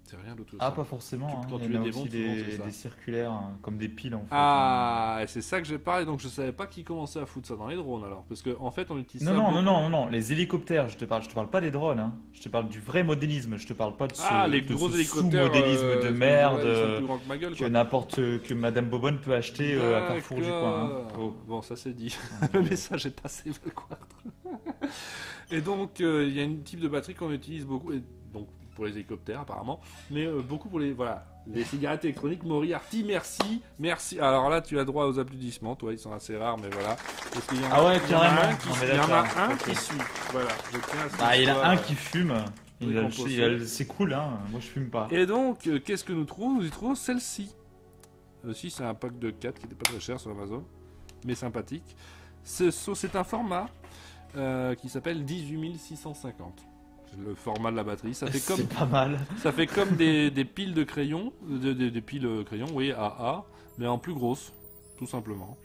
C'est rien d'autre que Ah, ça. pas forcément. Quand Il tu y en a les aussi démontes, souvent, c'est ça. des circulaires, hein, comme des piles en fait. Ah, et c'est ça que j'ai parlé, donc je savais pas qui commençait à foutre ça dans les drones alors. Parce qu'en fait, on utilise ça. Non, les hélicoptères, je te parle pas des drones, hein. Je te parle du vrai modélisme, je te parle pas de ce, Les de gros ce hélicoptères. sous-modélisme de merde ils sont plus grands que ma gueule, quoi. que Madame Bobonne peut acheter à Carrefour du coin. Hein. D'accord. Bon, ça c'est dit. Le message est passé, Valquatre. Et donc, il y a une type de batterie qu'on utilise beaucoup, et donc pour les hélicoptères apparemment, mais beaucoup pour les cigarettes électroniques. Moriarty, merci, merci. Alors là, tu as droit aux applaudissements, toi, ils sont assez rares, mais voilà. Parce qu'il y en a, Ah ouais, il y en a carrément. un qui, Non, mais il y en a d'accord. un Ok. qui suit. Voilà, je tiens à ce Bah, qu'il il y en soit, a un qui fume. récompensé. C'est cool, hein. Moi, je fume pas. Et donc, qu'est-ce que nous trouvons? Nous y trouvons celle-ci. Aussi, c'est un pack de 4 qui n'était pas très cher sur Amazon, mais sympathique. C'est un format qui s'appelle 18650. Le format de la batterie, ça fait comme, C'est pas mal. ça fait comme des piles de crayons, des piles crayons, oui, AA, mais en plus grosses, tout simplement.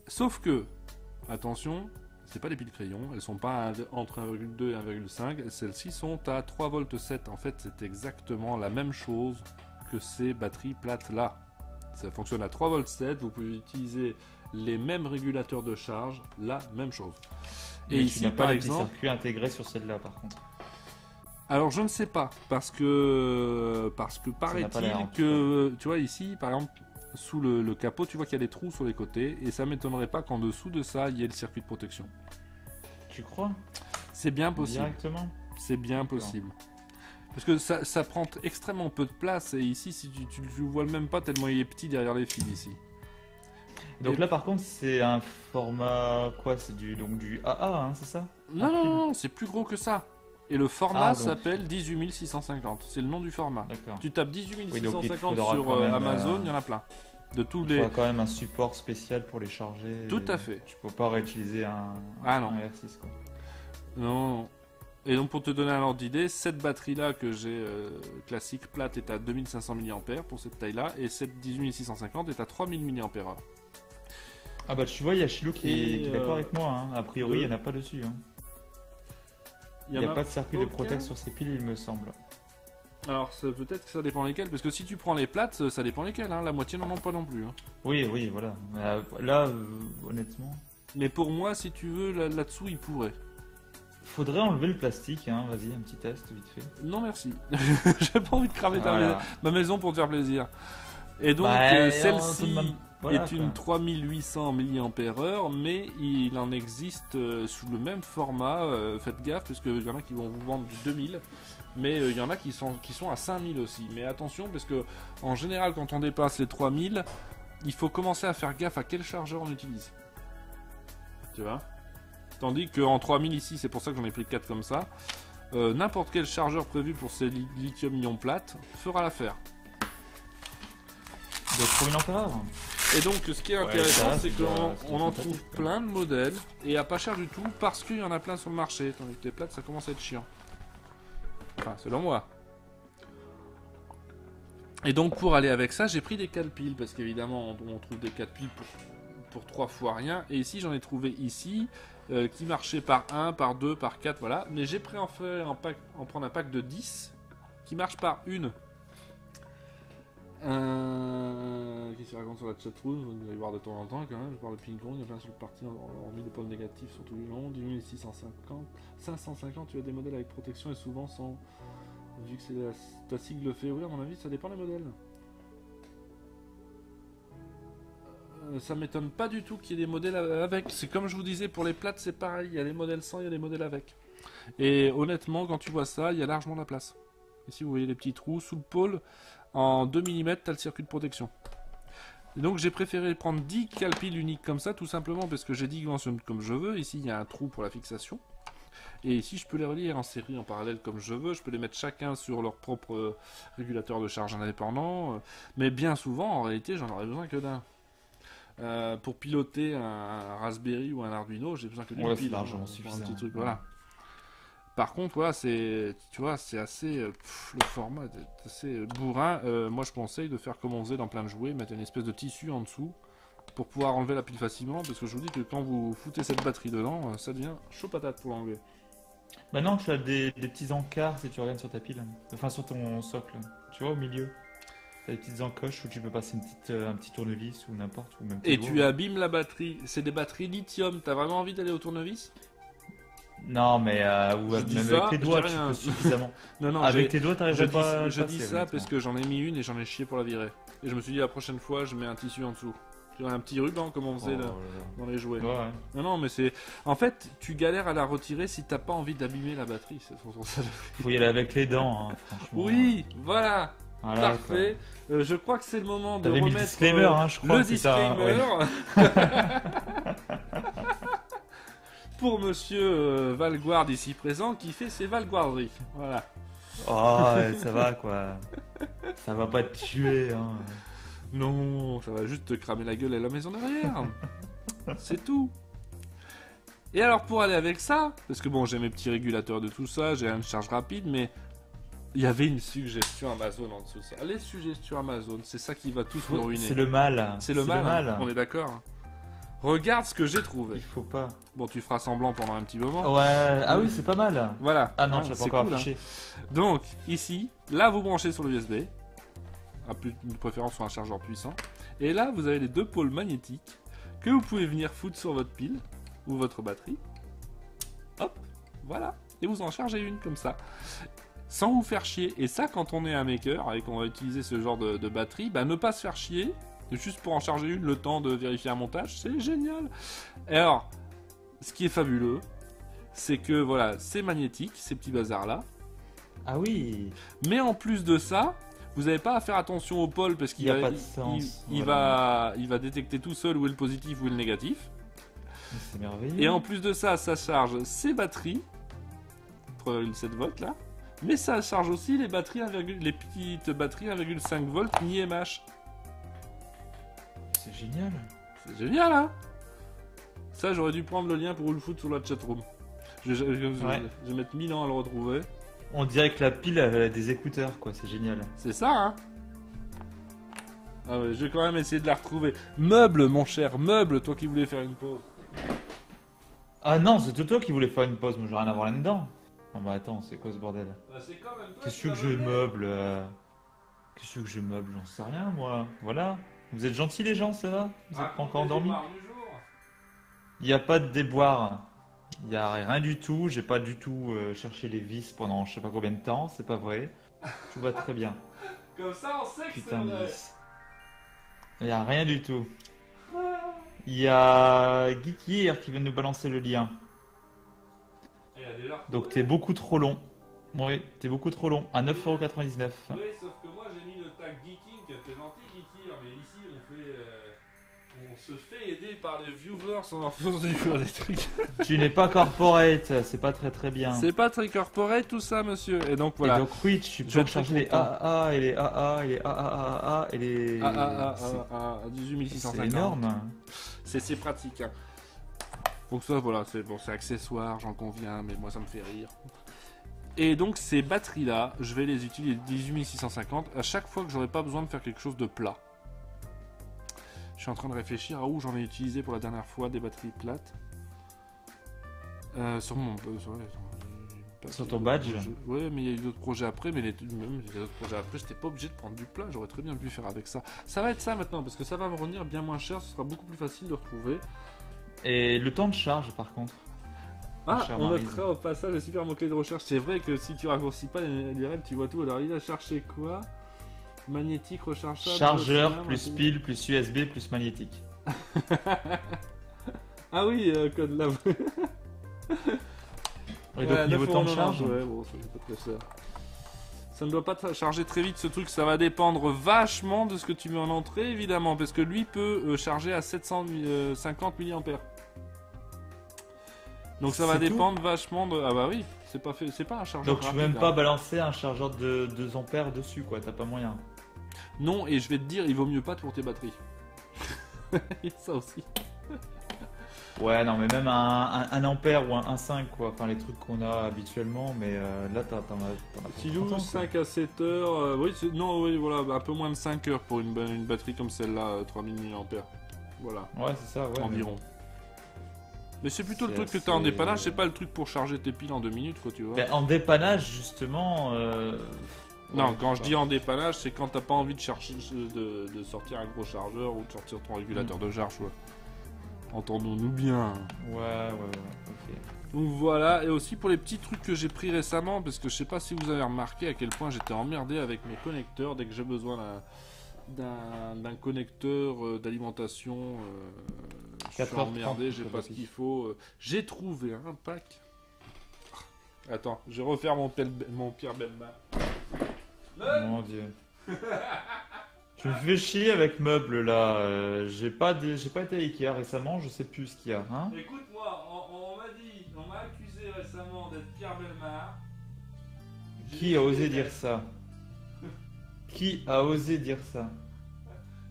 Sauf que, attention, c'est pas des piles crayons, elles sont pas entre 1,2 et 1,5, celles-ci sont à 3 volts 7. En fait, c'est exactement la même chose que ces batteries plates là. Ça fonctionne à 3 volts 7, vous pouvez utiliser les mêmes régulateurs de charge, la même chose. Et Mais tu ici, n'as pas par les petits exemple, circuits intégrés sur celle-là, par contre. alors je ne sais pas, parce que n'a pas l'air, en paraît-il tout que, tu vois ici, par exemple, sous le capot, tu vois qu'il y a des trous sur les côtés, et ça m'étonnerait pas qu'en dessous de ça, il y ait le circuit de protection. Tu crois? C'est bien possible. Directement? C'est bien possible. Parce que ça prend extrêmement peu de place, et ici, si tu le vois même pas tellement il est petit derrière les fils ici. Donc Et- là, par contre, c'est un format quoi? C'est donc du AA, hein, c'est ça? Non, non, non, c'est plus gros que ça. Et le format Ah, donc- s'appelle 18650, c'est le nom du format. D'accord. Tu tapes Oui, donc il 18650 faudra sur quand même, Amazon, il y en a plein. De tous Il les... faut quand même un support spécial pour les charger. Tout et à fait. Tu peux pas réutiliser Ah non. un R6, quoi. Non. Et donc pour te donner un ordre d'idée, cette batterie-là que j'ai classique plate est à 2500 mAh pour cette taille-là, et cette 18650 est à 3000 mAh. Ah bah tu vois, il y a Chilo qui Et, est d'accord avec moi, hein. A priori, il n'y en a pas dessus, hein. Il n'y a pas de circuit de aucun. protect sur ces piles, il me semble. Alors peut-être que ça dépend lesquelles, parce que si tu prends les plates, ça dépend lesquelles, hein. La moitié n'en ont pas non plus. Hein. Oui, oui, voilà. Là, honnêtement, Mais pour moi, si tu veux, là-dessous, il pourrait. faudrait enlever le plastique, hein. Vas-y, un petit test, vite fait. Non merci. J'ai pas envie de cramer Voilà. ma maison pour te faire plaisir. Et donc Bah, celle-ci voilà, est une quoi. 3800 mAh, mais il en existe sous le même format. Faites gaffe parce qu'il y en a qui vont vous vendre du 2000, mais il y en a qui sont à 5000 aussi. Mais attention parce que en général, quand on dépasse les 3000, il faut commencer à faire gaffe à quel chargeur on utilise. Tu vois? Tandis qu'en 3000 ici, c'est pour ça que j'en ai pris 4 comme ça. N'importe quel chargeur prévu pour ces lithium-ion plates fera l'affaire. De 3000 ampères. Et donc ce qui est Ouais, intéressant, ça, c'est c'est qu'on déjà- on en c'est trouve sympathique, plein de modèles et à pas cher du tout parce qu'il y en a plein sur le marché. Tandis que les plates, ça commence à être chiant. Enfin, selon moi. Et donc pour aller avec ça, j'ai pris des 4 piles parce qu'évidemment on trouve des 4 piles pour 3 fois rien. Et ici j'en ai trouvé ici qui marchaient par 1, par 2, par 4, voilà. Mais j'ai pris en prendre un pack de 10 qui marche par une. Qu'est-ce qu'il raconte sur la chatroom? Vous allez voir de temps en temps quand même. Je parle de ping-pong, il y a plein sur le parti, hormis des points négatifs sur tout le long. 10650, 550, tu as des modèles avec protection et souvent sans. Vu que c'est ta sigle fait, oui, à mon avis, ça dépend des modèles. Ça m'étonne pas du tout qu'il y ait des modèles avec. C'est comme je vous disais, pour les plates, c'est pareil. Il y a des modèles sans, il y a des modèles avec. Et honnêtement, quand tu vois ça, il y a largement de la place. Ici, vous voyez les petits trous sous le pôle. En 2 mm, tu as le circuit de protection. Et donc j'ai préféré prendre 10 calpiles uniques comme ça, tout simplement parce que j'ai dimensionné comme je veux. Ici, il y a un trou pour la fixation. Et ici, je peux les relier en série, en parallèle comme je veux. Je peux les mettre chacun sur leur propre régulateur de charge indépendant. Mais bien souvent, en réalité, j'en aurais besoin que d'un. Pour piloter un Raspberry ou un Arduino, j'ai besoin que d'une Ouais, pile. c'est largement Pour un suffisant. petit truc, voilà. Par contre, voilà, tu vois, c'est assez, le format est assez bourrin. Moi, je conseille de faire comme on faisait dans plein de jouets, mettre une espèce de tissu en dessous pour pouvoir enlever la pile facilement, parce que je vous dis que quand vous foutez cette batterie dedans, ça devient chaud patate pour l'enlever. Maintenant, tu as des petits encarts si tu regardes sur ta pile, enfin sur ton socle. Tu vois, au milieu, tu as des petites encoches où tu peux passer un petit tournevis ou n'importe où. Même Et plus tu lourd. abîmes la batterie. C'est des batteries lithium. T'as vraiment envie d'aller au tournevis? Non, mais ou Je dis même ça, avec tes je doigts, dis tu rien. peux suffisamment. Non, non, Avec tes doigts, je t'arriverais dis, pas. à je le dis passer, ça honnêtement. parce que j'en ai mis une et j'en ai chié pour la virer. Et je me suis dit la prochaine fois, je mets un tissu en dessous. Tu vois, un petit ruban comme on faisait là, dans les jouets. Ouais. Non, non, mais c'est... En fait, tu galères à la retirer si t'as pas envie d'abîmer la batterie. Ça. Faut y aller avec les dents, hein, franchement. Oui, voilà. Voilà, Parfait. Je crois que c'est le moment de T'avais mis le remettre disclaimer, hein, je crois. le c'est ça, disclaimer ouais. pour monsieur Valguard ici présent qui fait ses valguarderies. Voilà. Oh, ouais, ça va quoi. Ça va pas te tuer. Hein. Non, ça va juste te cramer la gueule à la maison derrière. C'est tout. Et alors pour aller avec ça, parce que bon j'ai mes petits régulateurs de tout ça, j'ai une charge rapide, mais il y avait une suggestion Amazon en dessous de ça. Les suggestions Amazon, c'est ça qui va tous nous ruiner. C'est le mal. C'est le mal, hein. On est d'accord. Regarde ce que j'ai trouvé. Il faut pas. Bon, tu feras semblant pendant un petit moment. Ouais, ah oui, c'est pas mal. Voilà. Ah non, Hein, je l'ai pas c'est encore cool, affiché. hein. Donc, ici, là, vous branchez sur le USB. À plus de préférence sur un chargeur puissant. Et là, vous avez les deux pôles magnétiques que vous pouvez venir foutre sur votre pile ou votre batterie. Hop, voilà. Et vous en chargez une comme ça. Sans vous faire chier. Et ça, quand on est un maker et qu'on va utiliser ce genre de batterie, bah, ne pas se faire chier. Juste pour en charger une, le temps de vérifier un montage, c'est génial. Et alors, ce qui est fabuleux, c'est que voilà, c'est magnétique, ces petits bazars-là. Ah oui. Mais en plus de ça, vous n'avez pas à faire attention au pôle parce qu'il Il y a va, pas de sens, il voilà. va détecter tout seul où est le positif, où est le négatif. C'est merveilleux. Et en plus de ça, ça charge ses batteries, 3,7 volts là. Mais ça charge aussi les batteries les petites batteries 1,5 volts ni-MH. C'est génial. C'est génial, hein. Ça, j'aurais dû prendre le lien pour vous le foutre sur la chatroom. Je vais mettre 1000 ans à le retrouver. On dirait que la pile elle a des écouteurs, quoi. C'est génial. C'est ça, hein. Ah ouais, je vais quand même essayer de la retrouver. Meuble, mon cher, meuble, toi qui voulais faire une pause. Ah non, c'est toi qui voulais faire une pause. Moi, j'ai rien à voir là-dedans. Non, bah attends, c'est quoi ce bordel? Bah, c'est quand même toi Qu'est-ce qui que vas je me mettre. meuble Qu'est-ce que je meuble? J'en sais rien, moi. Voilà. Vous êtes gentils, les gens, ça va? Vous êtes pas encore endormis? Il n'y a pas de déboire. Il n'y a rien du tout. J'ai pas du tout cherché les vis pendant je sais pas combien de temps. C'est pas vrai. Tout va très bien. Comme ça, on sait que c'est Putain de vrai. vis. Il n'y a rien du tout. Il y a Geekir qui vient de nous balancer le lien. Et elle est là. Donc t'es beaucoup trop long. Oui, t'es beaucoup trop long. À 9,99€. Oui, sauf que moi j'ai mis le tag Geeking, qui était gentil Geeking, mais ici on se fait aider par les viewers en faisant des trucs. Tu n'es pas corporate, c'est pas très très bien. C'est pas très corporate tout ça, monsieur. Et donc voilà. Et donc oui, tu Je peux vais être recharger les content. AAA et les AA et les AAA et les... à C'est 18650. énorme. C'est pratique. Hein. Donc ça voilà, c'est bon, c'est accessoire, j'en conviens, mais moi ça me fait rire. Et donc ces batteries là, je vais les utiliser 18650 à chaque fois que j'aurai pas besoin de faire quelque chose de plat. Je suis en train de réfléchir à où j'en ai utilisé pour la dernière fois des batteries plates. Sur mon... Sur ton badge. Ouais, mais il y a eu d'autres projets après, mais même les autres projets après, j'étais pas obligé de prendre du plat, j'aurais très bien pu faire avec ça. Ça va être ça maintenant, parce que ça va me revenir bien moins cher, ce sera beaucoup plus facile de retrouver. Et le temps de charge par contre. Ah, cher on Maryse. notera au passage le super mot-clé de recherche. C'est vrai que si tu raccourcis pas les règles, tu vois tout. Alors il a cherché quoi? Magnétique, rechargeable. Chargeur Océan, plus matériel. pile plus USB plus magnétique. Ah oui, code là. Et donc niveau temps de charge. Ouais, bon, c'est pas très cher. Ça ne doit pas charger très vite ce truc, ça va dépendre vachement de ce que tu mets en entrée évidemment, parce que lui peut charger à 750 mAh. Donc ça va C'est tout dépendre vachement de... Ah bah oui, c'est pas un chargeur Donc tu peux rapide, même pas hein. balancer un chargeur de 2 ampères dessus quoi, t'as pas moyen. Non, et je vais te dire, il vaut mieux pas pour tes batteries. Il y a ça aussi. Ouais non mais même un ampère ou un 1.5 quoi, enfin les trucs qu'on a habituellement, mais là t'en as pour 30 ans, Silou, quoi. 5 à 7 heures. Oui, non, oui, voilà, un peu moins de 5 heures pour une batterie comme celle-là, 3000 mAh. Voilà, Ouais c'est ça, ouais. environ. Mais c'est plutôt le C'est truc que t'as en assez- dépannage, c'est pas le truc pour charger tes piles en 2 minutes, quoi, tu vois. Ben, en dépannage justement... Non, ouais, quand je ça. dis en dépannage, c'est quand t'as pas envie de sortir un gros chargeur ou de sortir ton régulateur de charge, ouais. Entendons-nous bien. Ouais, ok. Donc voilà, et aussi pour les petits trucs que j'ai pris récemment, parce que je sais pas si vous avez remarqué à quel point j'étais emmerdé avec mes connecteurs dès que j'ai besoin d'un connecteur d'alimentation. Je suis 4h30, emmerdé, j'ai pas ce qu'il faut. J'ai trouvé un pack. Attends, je vais refaire mon Pierre Belmar. Mon Dieu. Tu me fais chier avec meubles là. J'ai pas été à Ikea récemment, je sais plus ce qu'il y a. Hein. Écoute-moi, on m'a accusé récemment d'être Pierre Belmar. Qui a osé dire ça? Qui a osé dire ça?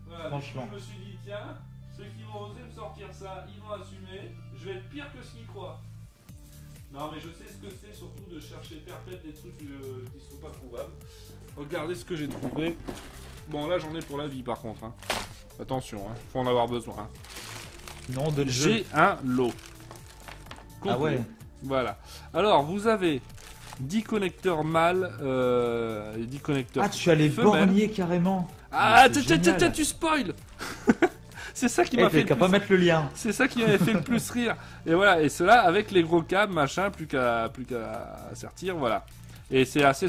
Voilà, Franchement. je me suis dit, tiens, ceux qui vont oser me sortir ça, ils vont assumer. Je vais être pire que ce qu'ils croient. Non, mais je sais ce que c'est, surtout de chercher perpète des trucs qui sont pas trouvables. Regardez ce que j'ai trouvé. Bon, là, j'en ai pour la vie, par contre. Hein. Attention, hein, faut en avoir besoin. Hein. Non, de jeu. J'ai un lot. Ah ouais. Voilà. Alors, vous avez 10 connecteurs mâles et 10 connecteurs Ah, tu as les femelles. borniers carrément. Ah, c'est génial. tu spoil. C'est ça qui Eh, m'a t'as fait qu'à le pas plus... mettre le lien. C'est ça qui m'avait fait le plus rire. Et voilà, et cela avec les gros câbles, machin, plus qu'à sertir, voilà. Et c'est assez,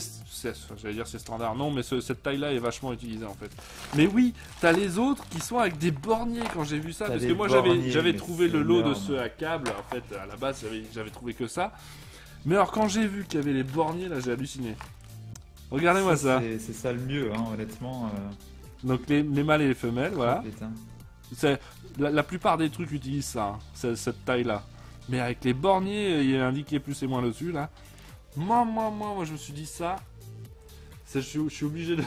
j'allais dire c'est standard, non, mais cette taille-là est vachement utilisée en fait. Mais oui, t'as les autres qui sont avec des borniers quand j'ai vu ça, T'as parce des que moi borniers, j'avais mais trouvé c'est le lot de énorme. ceux à câble, en fait, à la base j'avais trouvé que ça. Mais alors quand j'ai vu qu'il y avait les borniers, là j'ai halluciné. Regardez-moi ça. C'est ça le mieux, hein, honnêtement. Donc les mâles et les femelles, voilà. Putain. La plupart des trucs utilisent ça, hein, cette taille-là. Mais avec les borniers, il est indiqué plus et moins dessus, là. Moi, je me suis dit ça. Je suis obligé de.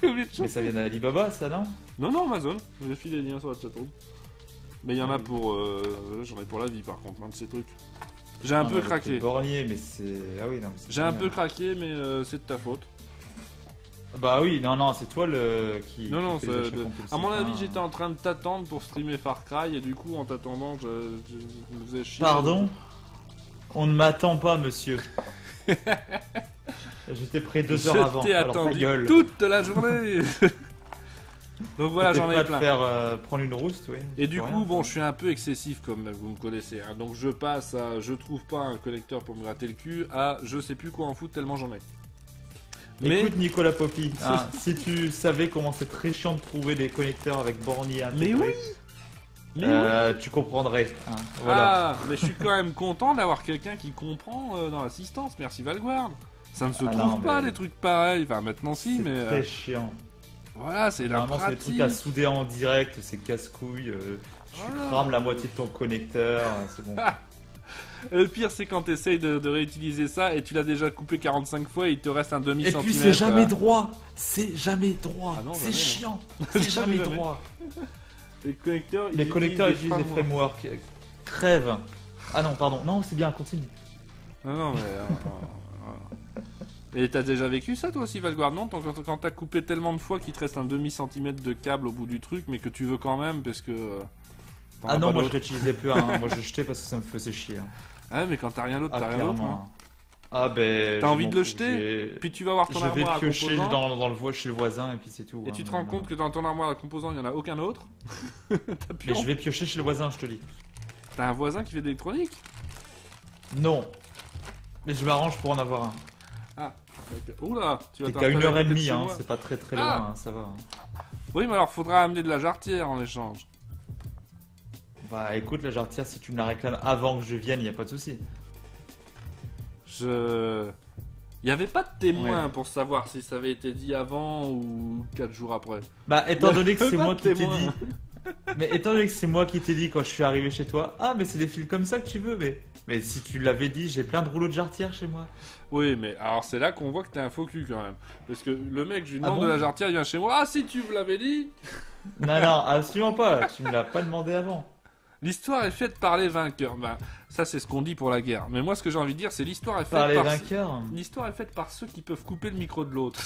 Mais ça vient d'Alibaba, ça, non? Non, Amazon. J'ai filé les liens sur la chatroom. Mais il y en a pour. J'en ai pour la vie, par contre, de ces trucs. J'ai un peu craqué. Bornier, mais c'est. Ah oui, non. J'ai un peu craqué, mais c'est de ta faute. Bah oui, non, c'est toi qui. Non, qui fait les achats à compulsifs, mon avis, hein. j'étais en train de t'attendre pour streamer Far Cry, et du coup, en t'attendant, je me faisais chier. Pardon? On ne m'attend pas, monsieur. J'étais prêt 2 heures avant. Je t'ai Alors ta attendu gueule. toute la journée. Donc voilà, J'étais j'en prêt ai à te plein. faire prendre une rouste, oui. Et du Pour coup, rien. bon, je suis un peu excessif comme vous me connaissez. Hein. Donc je passe à je trouve pas un connecteur pour me gratter le cul à je sais plus quoi en foutre tellement j'en ai. Mais, Écoute Nicolas Poppy, hein, si tu savais comment c'est très chiant de trouver des connecteurs avec bornier intégrés, mais oui. tu comprendrais. Hein, voilà. Ah, mais je suis quand même content d'avoir quelqu'un qui comprend dans l'assistance. Merci Valguard. Ça ne se trouve non, pas mais- des trucs pareils. Enfin maintenant si, C'est mais très chiant. voilà, c'est la Normalement, c'est des pratique. trucs à souder en direct, c'est casse-couille. Tu Voilà. crames la moitié de ton connecteur, c'est bon. Le pire, c'est quand tu essayes de réutiliser ça et tu l'as déjà coupé 45 fois et il te reste un Et demi-centimètre. puis c'est jamais droit, c'est jamais droit, Ah non, c'est jamais. chiant, c'est jamais Jamais. droit. Les connecteurs, Les connecteurs utilisent des frameworks. Crève. Ah non, pardon, non, c'est bien, continue. Non, mais. Et t'as déjà vécu ça toi aussi, Valguard? Non, quand t'as coupé tellement de fois qu'il te reste un demi-centimètre de câble au bout du truc, mais que tu veux quand même parce que. t'en as Ah non, pas moi je d'autre. l'utilisais plus, hein. Moi je jetais parce que ça me faisait chier. Hein. Ah, mais quand t'as rien d'autre, Ah, t'as rien d'autre. clairement. hein. Ah ben. T'as je envie m'en de le fous, jeter Puis tu vas voir ton Je vais armoire à piocher composants. dans le chez le voisin et puis c'est tout. Et hein. tu te rends compte que dans ton armoire à composants, il n'y en a aucun autre. T'as plus Mais honte. je vais piocher chez le voisin, je te dis. T'as un voisin qui fait de l'électronique? Non. Mais je m'arrange pour en avoir un. Ah, ok. Oula, tu vas T'es qu'à 1h30, de chez hein. moi. C'est pas très Ah. loin, hein, ça va. hein. Oui, mais alors faudra amener de la jarretière en échange. Bah écoute, la jarretière, si tu me la réclames avant que je vienne, y a pas de souci. Il n'y avait pas de témoin Ouais. pour savoir si ça avait été dit avant ou 4 jours après. Bah étant Y a donné que c'est pas moi de qui t'ai témoin. dit. Mais étant donné que c'est moi qui t'ai dit quand je suis arrivé chez toi, ah mais c'est des fils comme ça que tu veux, mais si tu l'avais dit, j'ai plein de rouleaux de jarretière chez moi. Oui, mais alors c'est là qu'on voit que t'es un faux cul quand même. Parce que le mec, je lui demande bon de la jarretière, il vient chez moi. Ah, si tu me l'avais dit. Non, absolument pas, tu me l'as pas demandé avant. L'histoire est faite par les vainqueurs. Ben, ça, c'est ce qu'on dit pour la guerre. Mais moi, ce que j'ai envie de dire, c'est l'histoire est faite Par les par. vainqueurs. L'histoire est faite par ceux qui peuvent couper le micro de l'autre.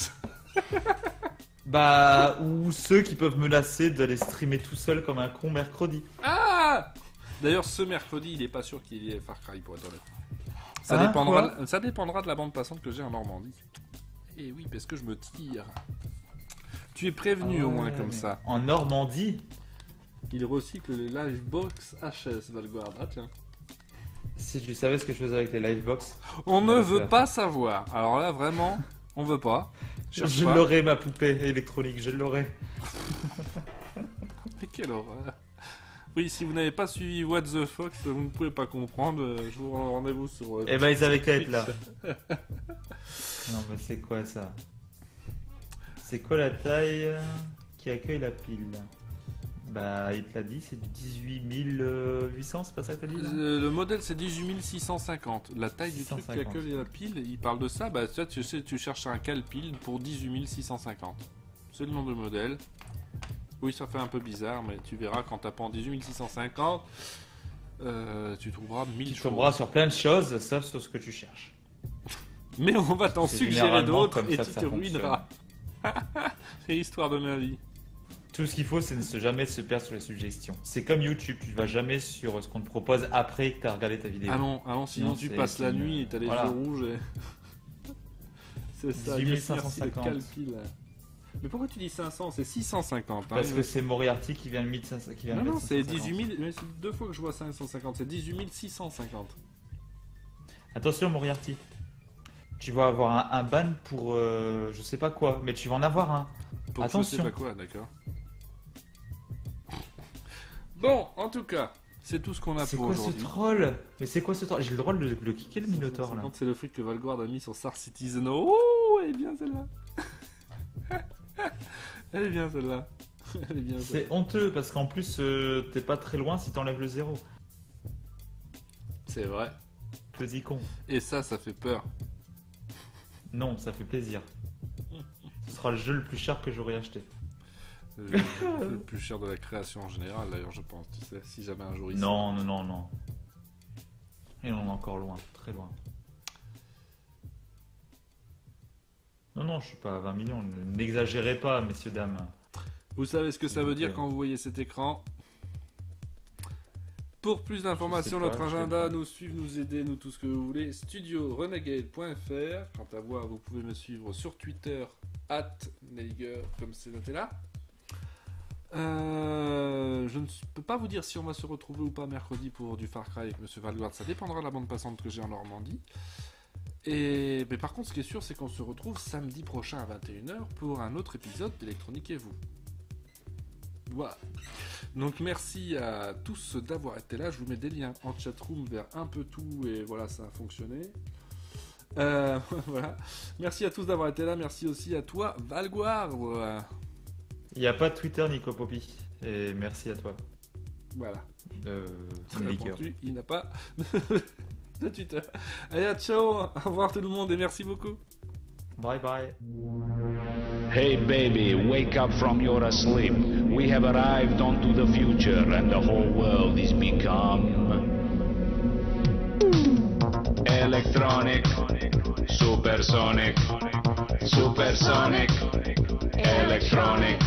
Bah, ou ceux qui peuvent menacer d'aller streamer tout seul comme un con mercredi. Ah! D'ailleurs, ce mercredi, il est pas sûr qu'il y ait Far Cry pour être honnête. Hein, quoi Ça dépendra de la bande passante que j'ai en Normandie. Et oui, parce que je me tire. Tu es prévenu Ah au moins ouais, comme mais ça. En Normandie, Il recycle les Livebox HS, Valguard. Ah tiens. si tu savais ce que je faisais avec les livebox. On ne Ouais, veut faire. pas savoir. Alors là, vraiment, On veut pas. Cherche Je pas. l'aurai, ma poupée électronique, je l'aurai. Mais quelle horreur. Oui, si vous n'avez pas suivi What the Fox, vous ne pouvez pas comprendre. Je vous rends rendez-vous sur... Eh ben, ils avaient qu'à être là. Non, mais c'est quoi ça? C'est quoi la taille qui accueille la pile? Bah, il te l'a dit, c'est 18800, c'est pas ça que t'as dit là? Le modèle c'est 18650. La taille du truc qui 650. accueille la pile, il parle de ça. Bah, tu sais, tu cherches un cal-pile pour 18650. C'est le nom de modèle. Oui, ça fait un peu bizarre, mais tu verras quand tapant 18650, tu trouveras 1000 Tu choses. tomberas sur plein de choses, sauf sur ce que tu cherches. Mais on va t'en C'est suggérer généralement d'autres comme et ça tu que ça te ruineras. C'est l'histoire de ma vie. Tout ce qu'il faut, c'est ne jamais se perdre sur les suggestions. C'est comme YouTube, tu vas jamais sur ce qu'on te propose après que tu as regardé ta vidéo. Ah non, sinon Non, tu c'est passes la une- nuit et t'as les voilà. yeux rouges. C'est ça, 18550. calpile. Mais pourquoi tu dis 500? C'est 650. Hein, Parce que c'est Moriarty qui vient de 1500. Qui vient de Non, mettre c'est 550. 18 000. Mais c'est 2 fois que je vois 550. C'est 18 650. Attention, Moriarty. Tu vas avoir un ban pour je sais pas quoi, mais tu vas en avoir un. Pour Attention. je sais pas quoi, d'accord. Bon, en tout cas, c'est tout ce qu'on a C'est pour quoi ce aujourd'hui. troll? Mais c'est quoi ce troll? J'ai le droit de le kicker le Minotaur là. C'est le fric que Valguard a mis sur Star Citizen. Oh, elle est bien celle-là. Elle est bien celle-là. Elle est bien celle-là. C'est honteux parce qu'en plus t'es pas très loin si t'enlèves le 0. C'est vrai. Petit con. Et ça fait peur. Non, ça fait plaisir. Ce sera le jeu le plus cher que j'aurais acheté. Le plus cher de la création en général, d'ailleurs, je pense. Tu sais, si jamais un jour il Non. Et on en est encore loin, très loin. Non, je suis pas à 20 millions. N'exagérez pas, messieurs, dames. Vous savez ce que ça veut dire Ok. quand vous voyez cet écran. Pour plus d'informations, Je sais pas, notre je sais agenda, pas. nous suivre, nous aider, nous tout ce que vous voulez, studio-renegade.fr. Quant à moi, vous pouvez me suivre sur Twitter, @Neiger, comme c'est noté là. Je ne peux pas vous dire si on va se retrouver ou pas mercredi pour du Far Cry avec Monsieur Valguard. Ça dépendra de la bande passante que j'ai en Normandie. Mais par contre, ce qui est sûr, c'est qu'on se retrouve samedi prochain à 21h pour un autre épisode d'Electronique et vous. Voilà. Donc merci à tous d'avoir été là. Je vous mets des liens en chatroom vers un peu tout et voilà, ça a fonctionné. Voilà. Merci à tous d'avoir été là. Merci aussi à toi, Valguard. Il n'y a pas de Twitter, Nico Poppy. Et merci à toi. Voilà. Tim Baker. Répondu, il n'a pas de Twitter. Allez, ciao. Au revoir tout le monde et merci beaucoup. Bye bye. Hey baby, wake up from your sleep. We have arrived onto the future and the whole world is become electronic, supersonic, supersonic, electronic.